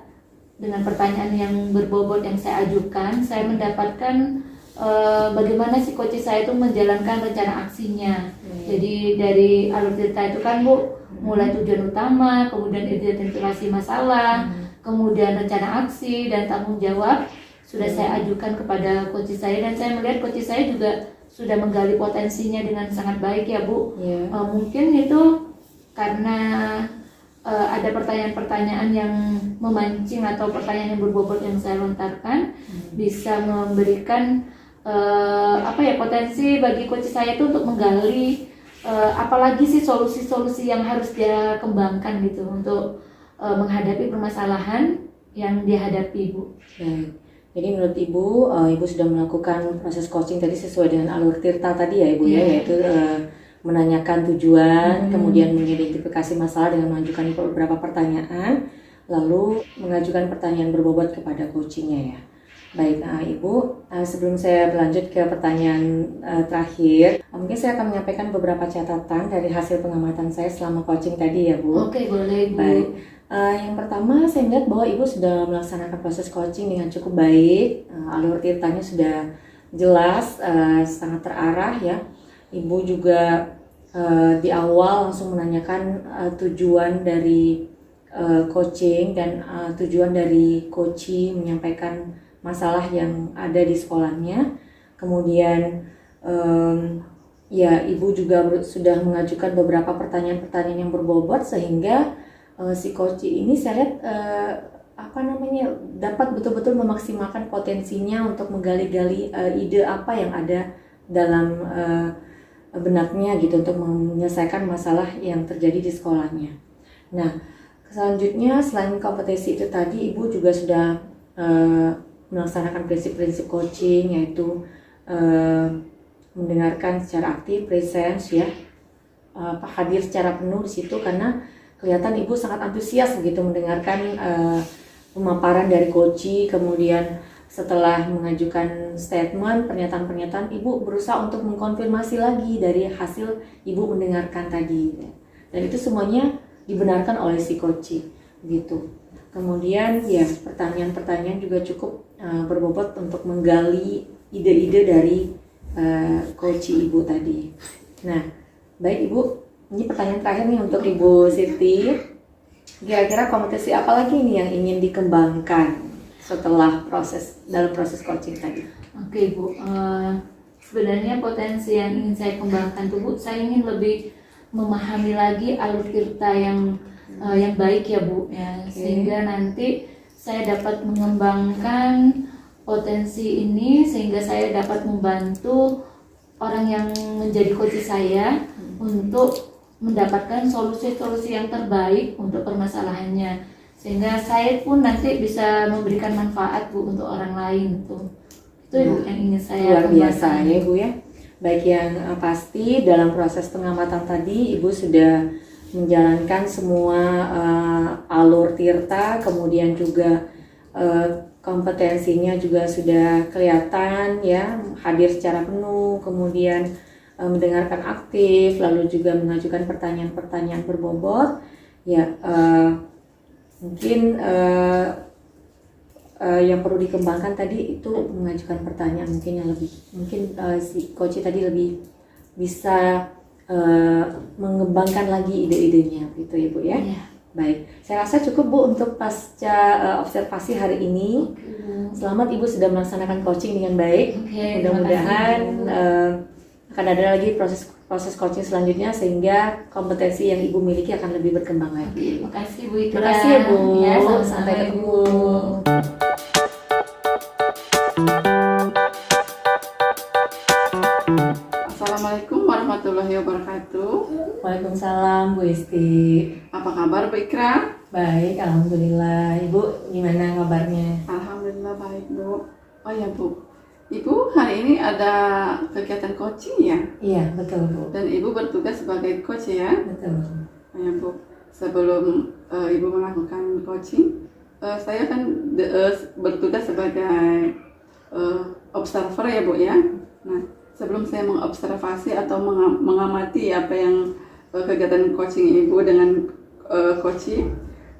dengan pertanyaan yang berbobot yang saya ajukan. Saya mendapatkan bagaimana si coach saya itu menjalankan rencana aksinya. Jadi dari alur cerita itu kan Bu, mulai tujuan utama, kemudian identifikasi masalah, kemudian rencana aksi dan tanggung jawab sudah saya ajukan kepada coach saya, dan saya melihat coach saya juga sudah menggali potensinya dengan sangat baik ya Bu. Mungkin itu karena ada ada pertanyaan-pertanyaan yang memancing atau pertanyaan yang berbobot yang saya lontarkan bisa memberikan potensi bagi coach saya itu untuk menggali apalagi sih solusi-solusi yang harus dia kembangkan gitu untuk menghadapi permasalahan yang dihadapi, Bu. Baik. Jadi menurut Ibu, Ibu sudah melakukan proses coaching tadi sesuai dengan alur Tirta tadi ya Ibu ya, yaitu menanyakan tujuan, kemudian mengidentifikasi masalah dengan mengajukan beberapa pertanyaan, lalu mengajukan pertanyaan berbobot kepada coachingnya ya. Baik, Ibu, sebelum saya berlanjut ke pertanyaan terakhir, mungkin saya akan menyampaikan beberapa catatan dari hasil pengamatan saya selama coaching tadi ya Bu. Oke, boleh Bu. Baik. Yang pertama saya melihat bahwa Ibu sudah melaksanakan proses coaching dengan cukup baik, alur tirtanya sudah jelas, sangat terarah ya. Ibu juga di awal langsung menanyakan tujuan dari coaching dan tujuan dari coaching menyampaikan masalah yang ada di sekolahnya. Kemudian ya Ibu juga sudah mengajukan beberapa pertanyaan-pertanyaan yang berbobot sehingga si coach ini saya lihat dapat betul-betul memaksimalkan potensinya untuk menggali-gali ide apa yang ada dalam benaknya gitu untuk menyelesaikan masalah yang terjadi di sekolahnya. Nah, selanjutnya selain kompetensi itu tadi Ibu juga sudah melaksanakan prinsip-prinsip coaching, yaitu mendengarkan secara aktif, presence ya, hadir secara penuh di situ karena kelihatan Ibu sangat antusias begitu mendengarkan pemaparan dari coach. Kemudian setelah mengajukan statement, pernyataan-pernyataan, Ibu berusaha untuk mengkonfirmasi lagi dari hasil Ibu mendengarkan tadi. Dan itu semuanya dibenarkan oleh si coach gitu. Kemudian ya pertanyaan-pertanyaan juga cukup berbobot untuk menggali ide-ide dari coach Ibu tadi. Nah, baik Ibu, ini pertanyaan terakhir nih untuk Ibu Siti. Kira-kira kompetensi apa lagi nih yang ingin dikembangkan setelah dalam proses coaching tadi? Oke Bu, sebenarnya potensi yang ingin saya kembangkan tuh Bu, saya ingin lebih memahami lagi alur tirta yang baik ya Bu ya, sehingga nanti saya dapat mengembangkan potensi ini sehingga saya dapat membantu orang yang menjadi coach saya untuk mendapatkan solusi-solusi yang terbaik untuk permasalahannya, sehingga saya pun nanti bisa memberikan manfaat Bu untuk orang lain tuh. Itu Ibu yang ingin saya luar biasa ya Bu ya. Baik, yang pasti dalam proses pengamatan tadi Ibu sudah menjalankan semua alur tirta, kemudian juga kompetensinya juga sudah kelihatan ya, hadir secara penuh, kemudian mendengarkan aktif, lalu juga mengajukan pertanyaan-pertanyaan berbobot ya. Mungkin yang perlu dikembangkan tadi itu mengajukan pertanyaan mungkin yang lebih, si coach tadi lebih bisa mengembangkan lagi ide-idenya gitu ya Bu ya. Baik, saya rasa cukup Bu untuk pasca observasi hari ini. Selamat Ibu sudah melaksanakan coaching dengan baik. Mudah-mudahan akan ada lagi proses coaching selanjutnya sehingga kompetensi yang Ibu miliki akan lebih berkembang lagi. Terima kasih Bu Ika. Terima kasih ya Bu. Ya, sampai ketemu. Assalamualaikum warahmatullahi wabarakatuh. Waalaikumsalam Bu Isti. Apa kabar Bu Ikra? Baik, alhamdulillah. Ibu gimana kabarnya? Alhamdulillah baik Bu. Oh ya Bu, Ibu hari ini ada kegiatan coaching ya? Iya, betul Bu. Dan Ibu bertugas sebagai coach ya? Betul. Oh ya Bu, sebelum Ibu melakukan coaching, saya kan bertugas sebagai observer ya Bu ya. Nah, sebelum saya mengobservasi atau mengamati apa yang kegiatan coaching Ibu dengan coaching,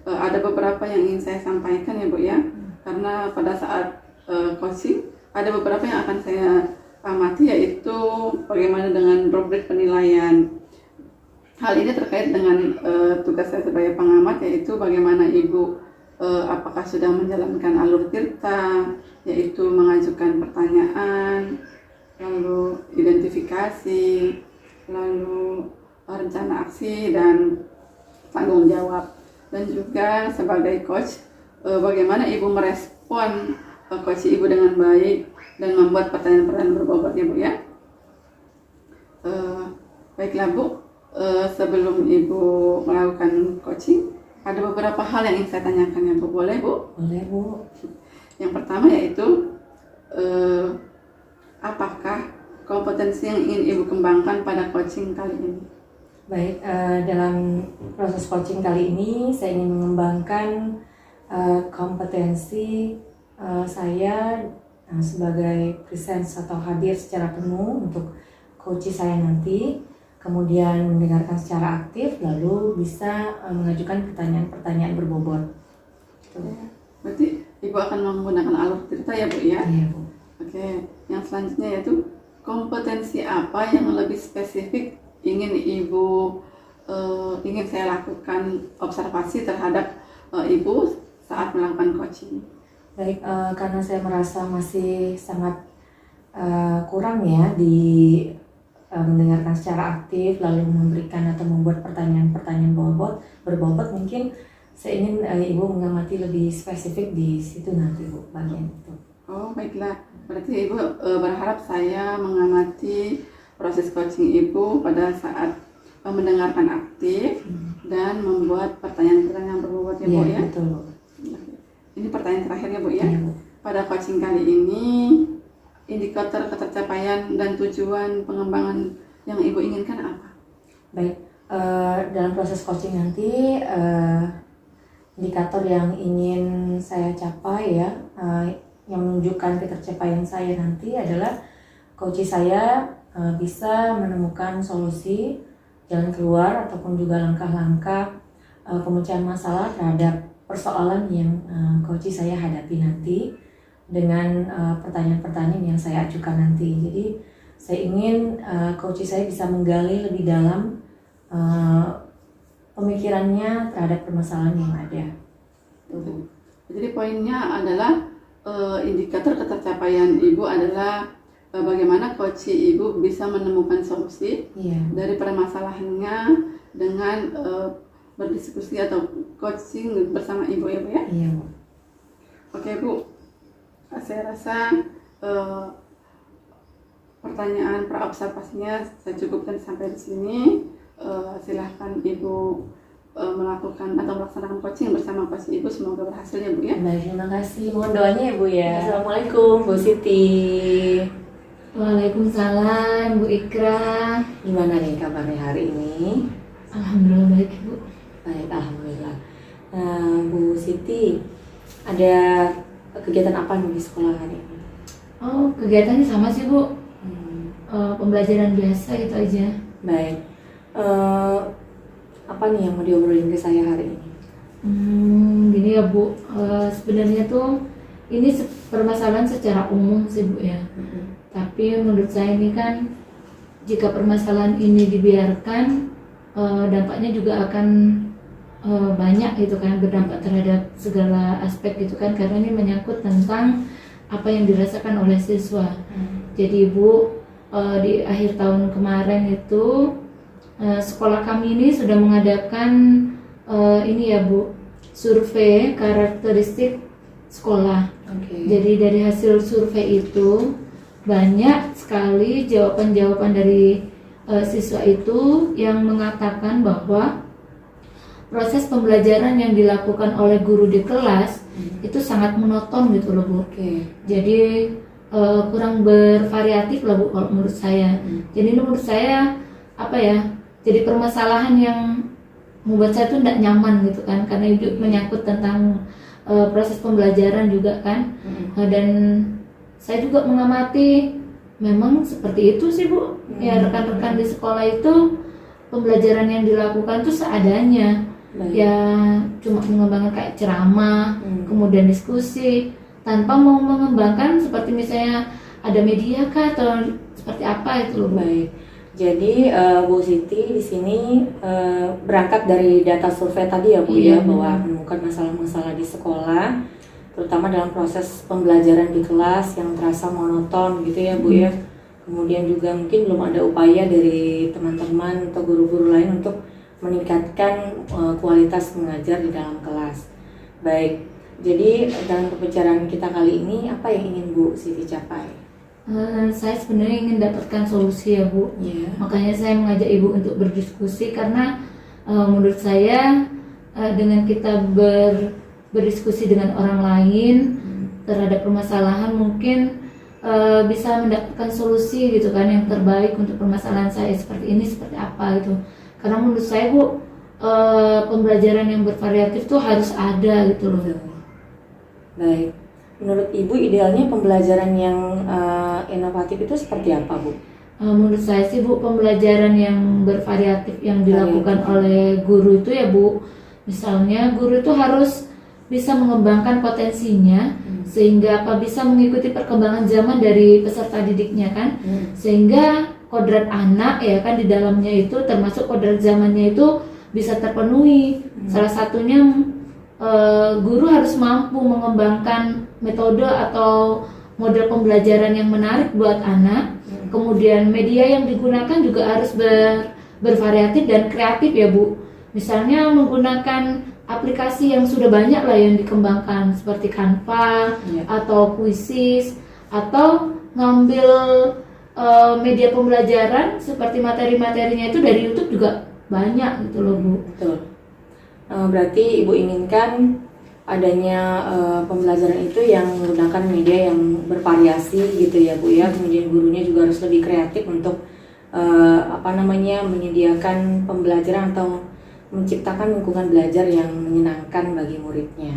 ada beberapa yang ingin saya sampaikan ya Bu ya. Karena pada saat coaching ada beberapa yang akan saya amati, yaitu bagaimana dengan rubrik penilaian. Hal ini terkait dengan tugas saya sebagai pengamat, yaitu bagaimana Ibu apakah sudah menjalankan alur tirta, yaitu mengajukan pertanyaan, lalu identifikasi, lalu rencana aksi dan tanggung jawab. Dan juga sebagai coach, bagaimana Ibu merespon coach Ibu dengan baik dan membuat pertanyaan-pertanyaan berbobot ya Bu ya. Baiklah Bu, sebelum Ibu melakukan coaching, ada beberapa hal yang ingin saya tanyakan ya Bu, boleh Bu? Boleh Bu. Yang pertama yaitu, apakah kompetensi yang ingin Ibu kembangkan pada coaching kali ini? Baik, dalam proses coaching kali ini saya ingin mengembangkan kompetensi saya sebagai presence atau hadir secara penuh untuk coach saya nanti, kemudian mendengarkan secara aktif, lalu bisa mengajukan pertanyaan-pertanyaan berbobot. Berarti Ibu akan menggunakan alur cerita ya Bu ya? Iya Bu. Oke, yang selanjutnya yaitu kompetensi apa yang lebih spesifik ingin saya lakukan observasi terhadap Ibu saat melakukan coaching. Baik, karena saya merasa masih sangat kurang ya di mendengarkan secara aktif, lalu memberikan atau membuat pertanyaan-pertanyaan berbobot, mungkin saya ingin Ibu mengamati lebih spesifik di situ nanti Bu, bagian itu. Oh baiklah, berarti Ibu berharap saya mengamati proses coaching Ibu pada saat mendengarkan aktif dan membuat pertanyaan-pertanyaan berbobot ya Bu ya? Betul Bu. Ini pertanyaan terakhir ya Bu ya? Iya, Bu. Pada coaching kali ini, indikator ketercapaian dan tujuan pengembangan yang Ibu inginkan apa? Baik, dalam proses coaching nanti indikator yang ingin saya capai ya, yang menunjukkan ketercapaian saya nanti adalah coach saya bisa menemukan solusi, jalan keluar ataupun juga langkah-langkah pemecahan masalah terhadap persoalan yang coach saya hadapi nanti dengan pertanyaan-pertanyaan yang saya ajukan nanti. Jadi saya ingin coach saya bisa menggali lebih dalam pemikirannya terhadap permasalahan yang ada. Jadi poinnya adalah indikator ketercapaian Ibu adalah bagaimana coach Ibu bisa menemukan solusi dari permasalahannya dengan berdiskusi atau coaching bersama Ibu ya Bu ya? Iya Bu. Oke Bu, saya rasa pertanyaan praobservasinya saya cukupkan sampai di sini. Silahkan Ibu melakukan atau melaksanakan coaching bersama coach Ibu, semoga berhasil ya Bu ya. Baik, terima kasih. Mohon doanya ya Bu ya. Assalamualaikum Bu Siti. Waalaikumsalam Bu Ikra. Gimana nih kabarnya hari ini? Alhamdulillah baik Bu. Baik, alhamdulillah. Bu Siti, ada kegiatan apa nih di sekolah hari ini? Oh, kegiatannya sama sih Bu. Pembelajaran biasa gitu aja. Baik. Apa nih yang mau diobrolin ke saya hari ini? Gini ya Bu, sebenarnya tuh ini permasalahan secara umum sih Bu ya. Tapi menurut saya ini kan jika permasalahan ini dibiarkan, dampaknya juga akan banyak gitu kan, berdampak terhadap segala aspek gitu kan, karena ini menyangkut tentang apa yang dirasakan oleh siswa. Jadi Bu, di akhir tahun kemarin itu sekolah kami ini sudah mengadakan ini ya Bu, survei karakteristik sekolah. Jadi dari hasil survei itu banyak sekali jawaban-jawaban dari siswa itu yang mengatakan bahwa proses pembelajaran yang dilakukan oleh guru di kelas itu sangat monoton gitu loh Bu. Jadi kurang bervariatif lah Bu kalau menurut saya. Jadi menurut saya apa ya? Jadi permasalahan yang membuat saya tuh tidak nyaman gitu kan, karena itu menyangkut tentang proses pembelajaran juga kan. Dan saya juga mengamati memang seperti itu sih Bu. Ya rekan-rekan di sekolah itu pembelajaran yang dilakukan tuh seadanya. Ya cuma mengembangkan kayak ceramah, kemudian diskusi, tanpa mau mengembangkan seperti misalnya ada media kah atau seperti apa itu loh. Baik. Jadi Bu Siti di sini berangkat dari data survei tadi ya Bu ya, bahwa menemukan masalah-masalah di sekolah, terutama dalam proses pembelajaran di kelas yang terasa monoton gitu ya Bu ya. Kemudian juga mungkin belum ada upaya dari teman-teman atau guru-guru lain untuk meningkatkan kualitas mengajar di dalam kelas. Baik, jadi dalam pembicaraan kita kali ini apa yang ingin Bu Siti capai? Saya sebenarnya ingin dapatkan solusi ya Bu. Makanya saya mengajak Ibu untuk berdiskusi karena menurut saya dengan kita berdiskusi dengan orang lain terhadap permasalahan mungkin bisa mendapatkan solusi gitu kan yang terbaik untuk permasalahan saya seperti ini seperti apa gitu. Karena menurut saya Bu pembelajaran yang bervariatif tuh harus ada gitu loh. Baik, menurut Ibu idealnya pembelajaran yang inovatif itu seperti apa Bu? Menurut saya sih Bu, pembelajaran yang bervariatif yang dilakukan oleh guru itu ya Bu, misalnya guru itu harus bisa mengembangkan potensinya sehingga apa bisa mengikuti perkembangan zaman dari peserta didiknya kan, sehingga kodrat anak ya kan di dalamnya itu termasuk kodrat zamannya itu bisa terpenuhi. Salah satunya guru harus mampu mengembangkan metode atau model pembelajaran yang menarik buat anak. Kemudian media yang digunakan juga harus bervariatif dan kreatif ya Bu. Misalnya menggunakan aplikasi yang sudah banyak lah yang dikembangkan seperti Canva atau Quizzes, atau ngambil media pembelajaran seperti materi-materinya itu dari YouTube juga banyak gitu loh Bu. Betul. Berarti Ibu inginkan adanya pembelajaran itu yang menggunakan media yang bervariasi gitu ya Bu ya. Kemudian gurunya juga harus lebih kreatif untuk menyediakan pembelajaran atau menciptakan lingkungan belajar yang menyenangkan bagi muridnya.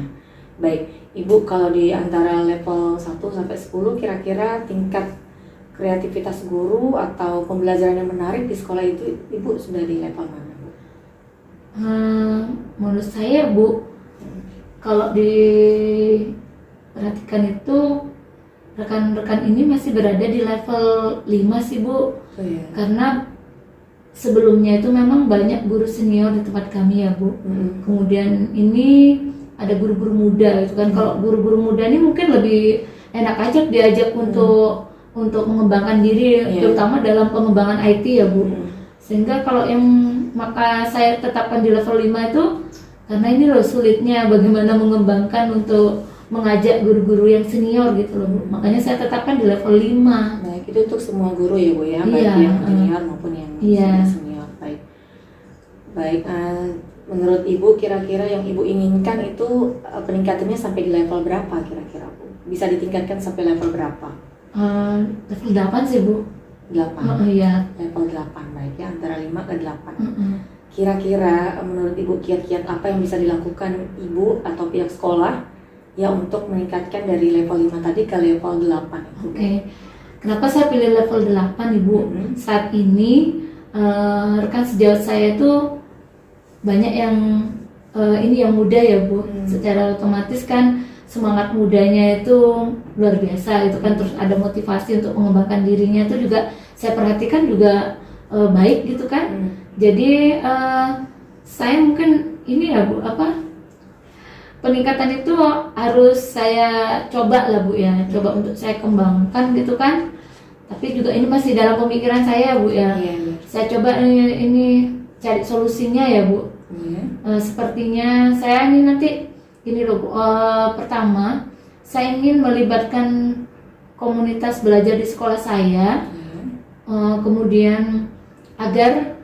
Baik, Ibu kalau di antara level 1 sampai 10 kira-kira tingkat kreativitas guru atau pembelajaran yang menarik di sekolah itu Ibu sudah di level mana Bu? Menurut saya Bu, kalau diperhatikan itu rekan-rekan ini masih berada di level 5 sih Bu. Karena sebelumnya itu memang banyak guru senior di tempat kami ya Bu. Kemudian ini ada guru-guru muda gitu kan. Kalau guru-guru muda ini mungkin lebih enak aja diajak untuk mengembangkan diri, terutama dalam pengembangan IT ya Bu. Sehingga kalau yang maka saya tetapkan di level 5 itu karena ini loh sulitnya bagaimana mengembangkan untuk mengajak guru-guru yang senior gitu loh Bu. Makanya saya tetapkan di level 5. Baik, itu untuk semua guru ya Bu ya, baik yang junior maupun yang senior. Baik, menurut Ibu kira-kira yang Ibu inginkan itu peningkatannya sampai di level berapa kira-kira Bu? Bisa ditingkatkan sampai level berapa? Level 8 sih Bu. 8? Iya. Level 8, baik ya, antara 5 ke 8. Kira-kira menurut Ibu kiat-kiat apa yang bisa dilakukan Ibu atau pihak sekolah ya untuk meningkatkan dari level 5 tadi ke level 8 itu? Oke. Kenapa saya pilih level 8 Ibu? Saat ini rekan sejawat saya itu banyak yang yang muda ya Bu. Secara otomatis kan semangat mudanya itu luar biasa itu kan, terus ada motivasi untuk mengembangkan dirinya itu juga saya perhatikan juga baik gitu kan. Jadi saya mungkin ini ya Bu, peningkatan itu harus saya coba lah Bu ya, coba untuk saya kembangkan gitu kan. Tapi juga ini masih dalam pemikiran saya Bu ya. Saya coba ini cari solusinya ya Bu. Sepertinya saya ini nanti ini loh Bu, pertama saya ingin melibatkan komunitas belajar di sekolah saya, kemudian agar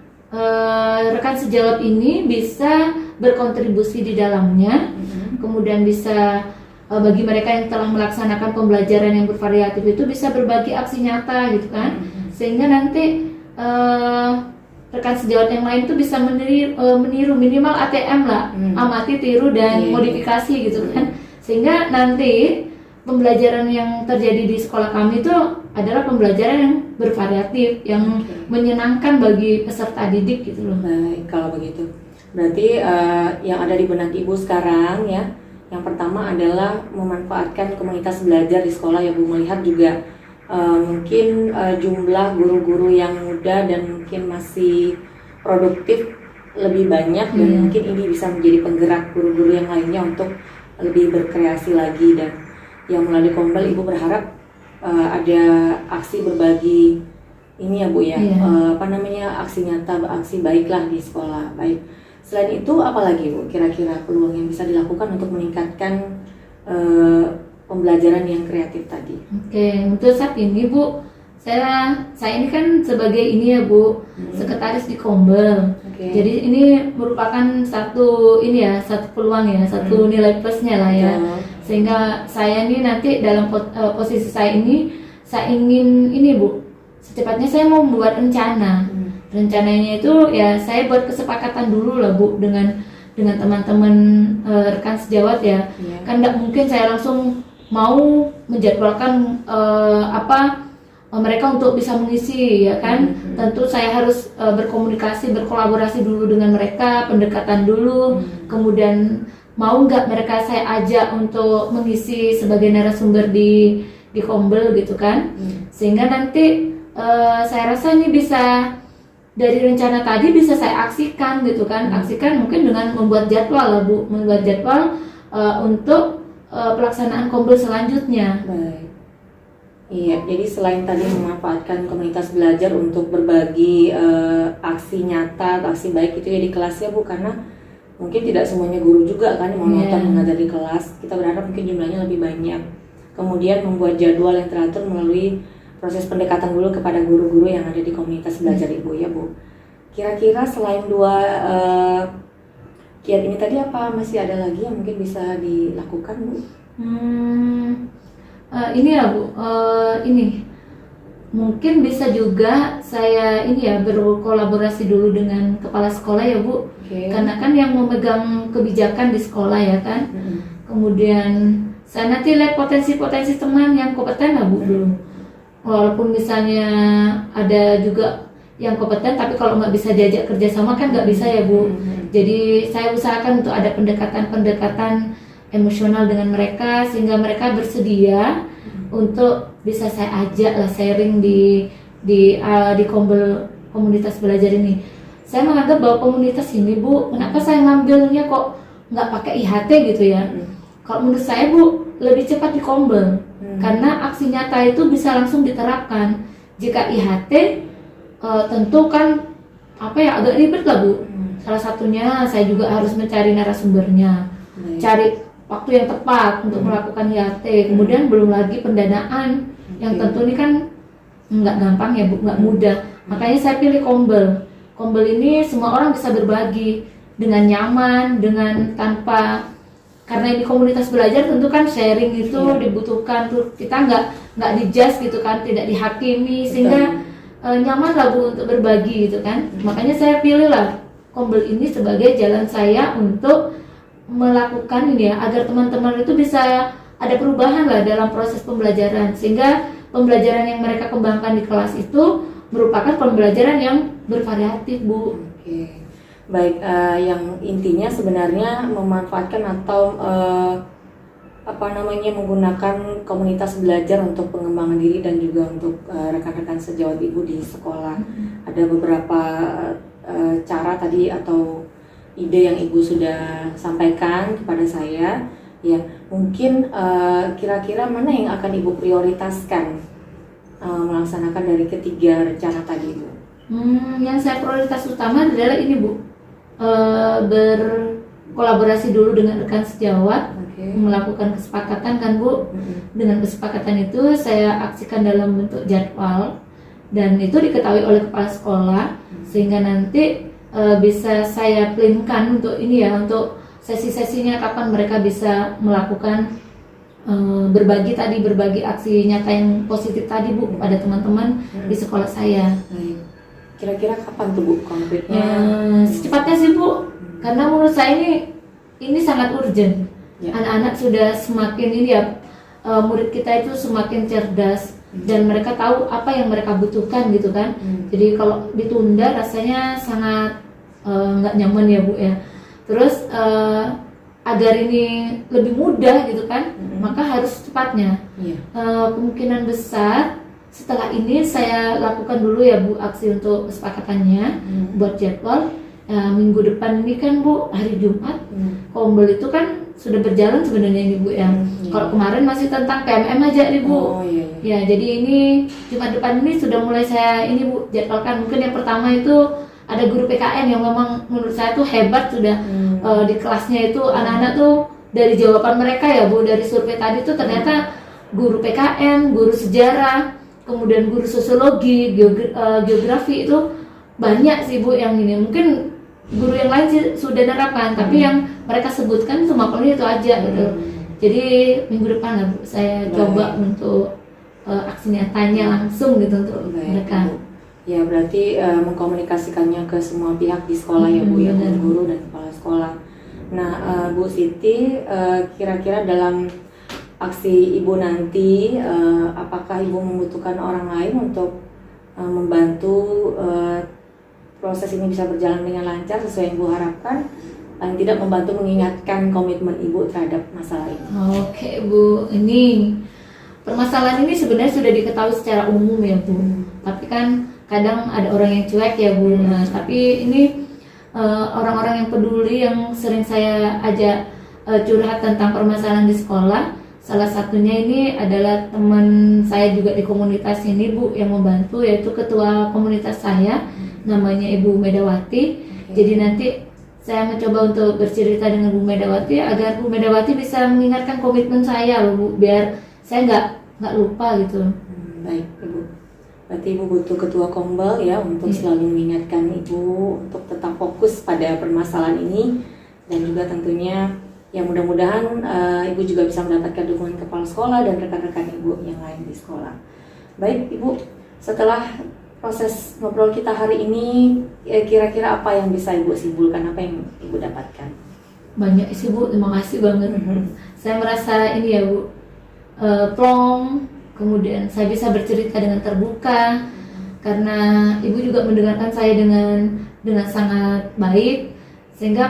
rekan sejawat ini bisa berkontribusi di dalamnya, kemudian bisa bagi mereka yang telah melaksanakan pembelajaran yang bervariatif itu bisa berbagi aksi nyata gitu kan, sehingga nanti rekan sejawat yang lain itu bisa meniru minimal ATM lah, amati, tiru dan modifikasi gitu kan, sehingga nanti pembelajaran yang terjadi di sekolah kami itu adalah pembelajaran yang bervariatif, yang menyenangkan bagi peserta didik gitu loh. Baik, kalau begitu berarti yang ada di benak Ibu sekarang ya, yang pertama adalah memanfaatkan komunitas belajar di sekolah ya Bu, melihat juga mungkin jumlah guru-guru yang muda dan mungkin masih produktif lebih banyak, dan mungkin ini bisa menjadi penggerak guru-guru yang lainnya untuk lebih berkreasi lagi. Dan yang melalui Kombel Ibu berharap ada aksi berbagi ini ya Bu ya, Iya. apa namanya, aksi nyata, aksi baiklah di sekolah. Baik. Selain itu apalagi Bu kira-kira peluang yang bisa dilakukan untuk meningkatkan pembelajaran yang kreatif tadi? Oke, untuk saat ini Bu, saya ini kan sebagai ini ya Bu, sekretaris di Kombel. Oke. Jadi ini merupakan satu ini ya, satu peluang ya, satu nilai plusnya lah ya. Betul. Sehingga saya ini nanti dalam posisi saya ini, saya ingin ini Bu, secepatnya saya mau membuat rencana. Rencananya itu ya saya buat kesepakatan dulu lah Bu dengan teman-teman rekan sejawat ya. Iya. Kan nggak mungkin saya langsung mau menjadwalkan mereka untuk bisa mengisi ya kan. Tentu saya harus berkomunikasi, berkolaborasi dulu dengan mereka, pendekatan dulu, kemudian mau nggak mereka saya ajak untuk mengisi sebagai narasumber di Kombel gitu kan. Sehingga nanti saya rasa ini bisa dari rencana tadi bisa saya aksikan gitu kan. Aksikan mungkin dengan membuat jadwal lah Bu, membuat jadwal untuk pelaksanaan Kombel selanjutnya. Baik. Iya, jadi selain tadi memanfaatkan komunitas belajar untuk berbagi aksi nyata, aksi baik itu ya di kelas ya Bu, karena mungkin tidak semuanya guru juga kan yang mau nonton mengajar di kelas. Kita berharap mungkin jumlahnya lebih banyak. Kemudian membuat jadwal yang teratur melalui proses pendekatan dulu kepada guru-guru yang ada di komunitas belajar Ibu ya Bu. Kira-kira selain dua kiat ini tadi apa masih ada lagi yang mungkin bisa dilakukan Bu? Ini ya Bu, ini mungkin bisa juga saya ini ya berkolaborasi dulu dengan kepala sekolah ya Bu. Karena kan yang memegang kebijakan di sekolah ya kan. Kemudian saya nanti lihat potensi-potensi teman yang kompeten lah Bu dulu. Walaupun misalnya ada juga yang kompeten, tapi kalau nggak bisa diajak kerjasama kan nggak bisa ya Bu. Jadi saya usahakan untuk ada pendekatan emosional dengan mereka sehingga mereka bersedia untuk bisa saya ajak lah sharing di Kombel komunitas belajar ini. Saya menganggap bahwa komunitas ini Bu, kenapa saya ngambilnya kok nggak pakai IHT gitu ya? Kalau menurut saya Bu, lebih cepat di Kombel karena aksi nyata itu bisa langsung diterapkan. Jika IHT tentu kan agak ribet lah Bu. Salah satunya saya juga harus mencari narasumbernya, cari waktu yang tepat untuk melakukan IHT. Kemudian belum lagi pendanaan yang tentu ini kan nggak gampang ya Bu, nggak mudah. Makanya saya pilih Kombel. Kombel ini semua orang bisa berbagi dengan nyaman, dengan tanpa, karena ini komunitas belajar tentu kan sharing itu dibutuhkan tuh, kita nggak dijudge gitu kan, tidak dihakimi sehingga nyaman lah Bu untuk berbagi gitu kan. Makanya saya pilih lah Kombel ini sebagai jalan saya untuk melakukan ini ya, agar teman-teman itu bisa ada perubahan lah dalam proses pembelajaran, sehingga pembelajaran yang mereka kembangkan di kelas itu merupakan pembelajaran yang bervariatif Bu. Oke. Baik, yang intinya sebenarnya memanfaatkan atau menggunakan komunitas belajar untuk pengembangan diri dan juga untuk rekan-rekan sejawat Ibu di sekolah. Ada beberapa cara tadi atau ide yang Ibu sudah sampaikan kepada saya. Ya, mungkin kira-kira mana yang akan Ibu prioritaskan melaksanakan dari ketiga rencana tadi Bu? Yang saya prioritas utama adalah ini Bu, berkolaborasi dulu dengan rekan sejawat, melakukan kesepakatan kan Bu. Dengan kesepakatan itu saya aksikan dalam bentuk jadwal dan itu diketahui oleh kepala sekolah, sehingga nanti bisa saya plankan untuk ini ya, untuk sesi-sesinya kapan mereka bisa melakukan berbagi aksi nyata yang positif tadi Bu pada teman-teman di sekolah saya. Kira-kira kapan tuh Bu konkretnya? Secepatnya sih Bu, karena menurut saya ini sangat urgent. Anak-anak sudah semakin ini ya, murid kita itu semakin cerdas dan mereka tahu apa yang mereka butuhkan gitu kan. Jadi kalau ditunda rasanya sangat nggak nyaman ya Bu ya. Terus agar ini lebih mudah gitu kan, maka harus cepatnya. Kemungkinan besar setelah ini saya lakukan dulu ya Bu aksi untuk kesepakatannya, buat jadwal. minggu depan ini kan Bu hari Jumat, Kombel itu kan sudah berjalan sebenarnya ini Bu ya. Kalau kemarin masih tentang PMM aja nih Bu. Oh iya. Ya, jadi ini Jumat depan ini sudah mulai saya ini Bu jadwalkan. Mungkin yang pertama itu ada guru PKN yang memang menurut saya tuh hebat sudah di kelasnya itu anak-anak tuh dari jawaban mereka ya Bu, dari survei tadi tuh ternyata guru PKN, guru sejarah, kemudian guru sosiologi, geografi itu banyak sih Bu yang ini. Mungkin guru yang lain sih sudah nerapkan, tapi yang mereka sebutkan cuma paling itu aja gitu. Jadi minggu depan lah Bu saya coba untuk aksi nyatanya langsung gitu untuk mereka. Ya berarti mengkomunikasikannya ke semua pihak di sekolah ya Bu ya, guru dan kepala sekolah. Nah Bu Siti, kira-kira dalam aksi Ibu nanti, apakah Ibu membutuhkan orang lain untuk membantu proses ini bisa berjalan dengan lancar sesuai yang Ibu harapkan, paling tidak membantu mengingatkan komitmen Ibu terhadap masalah ini? Oke Bu, ini permasalahan ini sebenarnya sudah diketahui secara umum ya Bu, tapi kan kadang ada orang yang cuek ya Bu. Nah, tapi ini orang-orang yang peduli yang sering saya ajak curhat tentang permasalahan di sekolah, salah satunya ini adalah teman saya juga di komunitas ini Bu yang membantu, yaitu ketua komunitas saya namanya Ibu Medawati. Jadi nanti saya mencoba untuk bercerita dengan Bu Medawati agar Bu Medawati bisa mengingatkan komitmen saya loh Bu, biar saya nggak lupa gitu. Baik Ibu, berarti Ibu butuh ketua Kombel ya untuk selalu mengingatkan Ibu untuk tetap fokus pada permasalahan ini, dan juga tentunya ya mudah-mudahan Ibu juga bisa mendapatkan dukungan kepala sekolah dan rekan-rekan Ibu yang lain di sekolah. Baik Ibu, setelah proses ngobrol kita hari ini, kira-kira apa yang bisa Ibu simpulkan, apa yang Ibu dapatkan? Banyak sih Bu, terima kasih banget. Saya merasa ini ya Bu, plong, kemudian saya bisa bercerita dengan terbuka karena Ibu juga mendengarkan saya dengan sangat baik, sehingga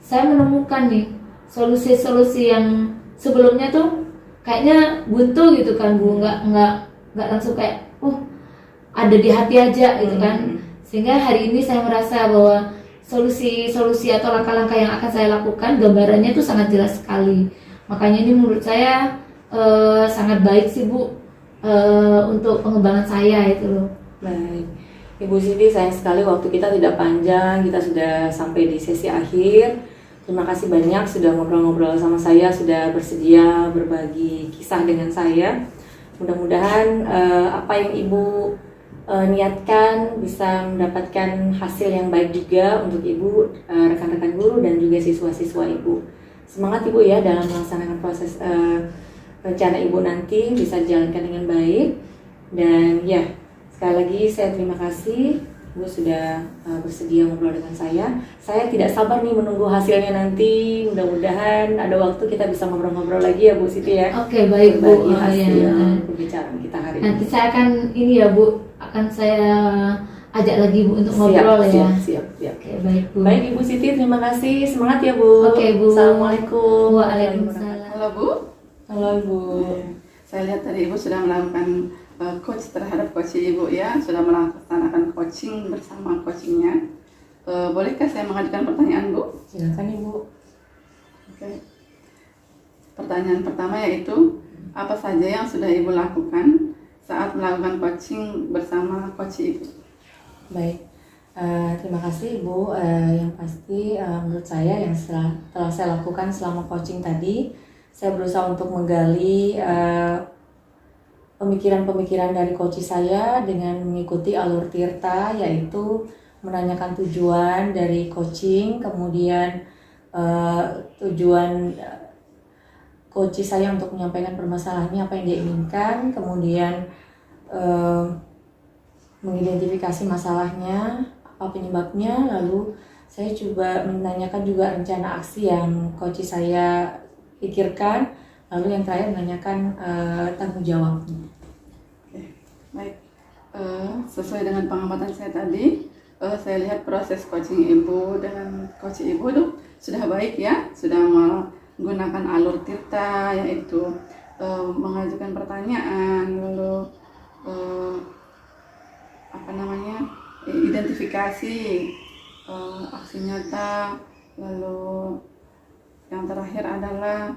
saya menemukan nih solusi-solusi yang sebelumnya tuh kayaknya buntu gitu kan Bu, nggak langsung kayak ada di hati aja gitu kan. Sehingga hari ini saya merasa bahwa solusi-solusi atau langkah-langkah yang akan saya lakukan gambarannya itu sangat jelas sekali. Makanya ini menurut saya sangat baik sih Bu untuk pengembangan saya itu loh. Baik, Ibu Siti, sayang sekali waktu kita tidak panjang, kita sudah sampai di sesi akhir. Terima kasih banyak sudah ngobrol-ngobrol sama saya, sudah bersedia berbagi kisah dengan saya. Mudah-mudahan apa yang Ibu niatkan bisa mendapatkan hasil yang baik juga untuk Ibu, rekan-rekan guru dan juga siswa-siswa Ibu. Semangat Ibu ya dalam melaksanakan proses rencana Ibu nanti bisa dijalankan dengan baik. Dan ya, sekali lagi saya terima kasih Ibu sudah bersedia ngobrol dengan saya. Saya tidak sabar nih menunggu hasilnya nanti. Mudah-mudahan ada waktu kita bisa ngobrol-ngobrol lagi ya Bu Siti ya. Oke, baik Bu. Hasil pembicaraan kita hari ini. Nanti saya akan ini ya Bu, akan saya ajak lagi Bu untuk ngobrol ya. Siap. Oke, baik Bu. Baik Ibu Siti, terima kasih. Semangat ya Bu. Oke Bu. Assalamualaikum. Waalaikumsalam. Halo Bu. Halo Ibu. Saya lihat tadi Ibu sudah melakukan coach terhadap coach Ibu ya, sudah melaksanakan coaching bersama coachingnya. Bolehkah saya mengajukan pertanyaan Bu? Silakan Ibu. Oke. Pertanyaan pertama yaitu, apa saja yang sudah Ibu lakukan saat melakukan coaching bersama coach Ibu? Baik, terima kasih Ibu. Yang pasti menurut saya yang telah saya lakukan selama coaching tadi, saya berusaha untuk menggali pemikiran-pemikiran dari coach saya dengan mengikuti alur Tirta, yaitu menanyakan tujuan dari coaching, kemudian tujuan coach saya untuk menyampaikan permasalahannya, apa yang dia inginkan, kemudian mengidentifikasi masalahnya, apa penyebabnya, lalu saya coba menanyakan juga rencana aksi yang coach saya pikirkan, lalu yang terakhir menanyakan tanggung jawabnya. Oke, baik. Sesuai dengan pengamatan saya tadi, saya lihat proses coaching Ibu dengan coach Ibu tuh sudah baik ya, sudah menggunakan alur Tirta, yaitu mengajukan pertanyaan, lalu identifikasi aksi nyata, lalu yang terakhir adalah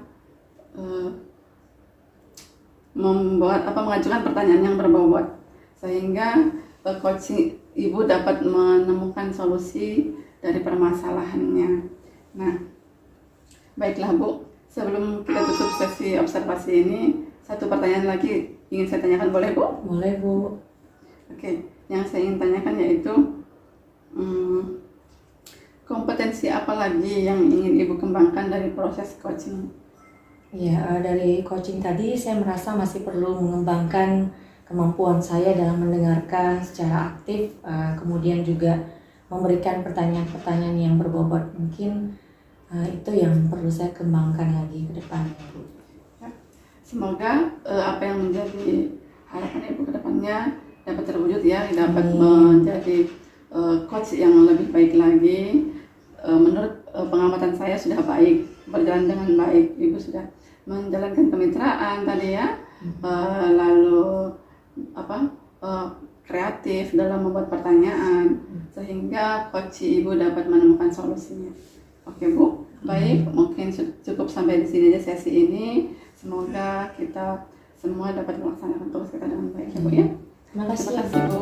mengajukan pertanyaan yang berbobot sehingga coaching ibu dapat menemukan solusi dari permasalahannya. Nah, baiklah Bu, sebelum kita tutup sesi observasi ini, satu pertanyaan lagi ingin saya tanyakan, boleh Bu? Boleh Bu. Oke, yang saya ingin tanyakan yaitu kompetensi apa lagi yang ingin Ibu kembangkan dari proses coaching? Ya, dari coaching tadi saya merasa masih perlu mengembangkan kemampuan saya dalam mendengarkan secara aktif, kemudian juga memberikan pertanyaan-pertanyaan yang berbobot. Mungkin itu yang perlu saya kembangkan lagi ke depannya, Bu. Semoga apa yang menjadi harapan Ibu ke depannya dapat terwujud ya, dapat menjadi coach yang lebih baik lagi. Menurut pengamatan saya sudah baik, berjalan dengan baik. Ibu sudah menjalankan kemitraan tadi ya, lalu kreatif dalam membuat pertanyaan sehingga coach Ibu dapat menemukan solusinya. Oke Bu, baik, mungkin cukup sampai di sini aja sesi ini. Semoga kita semua dapat melaksanakan tugas kita dengan baik ya Bu ya. Terima kasih Bu.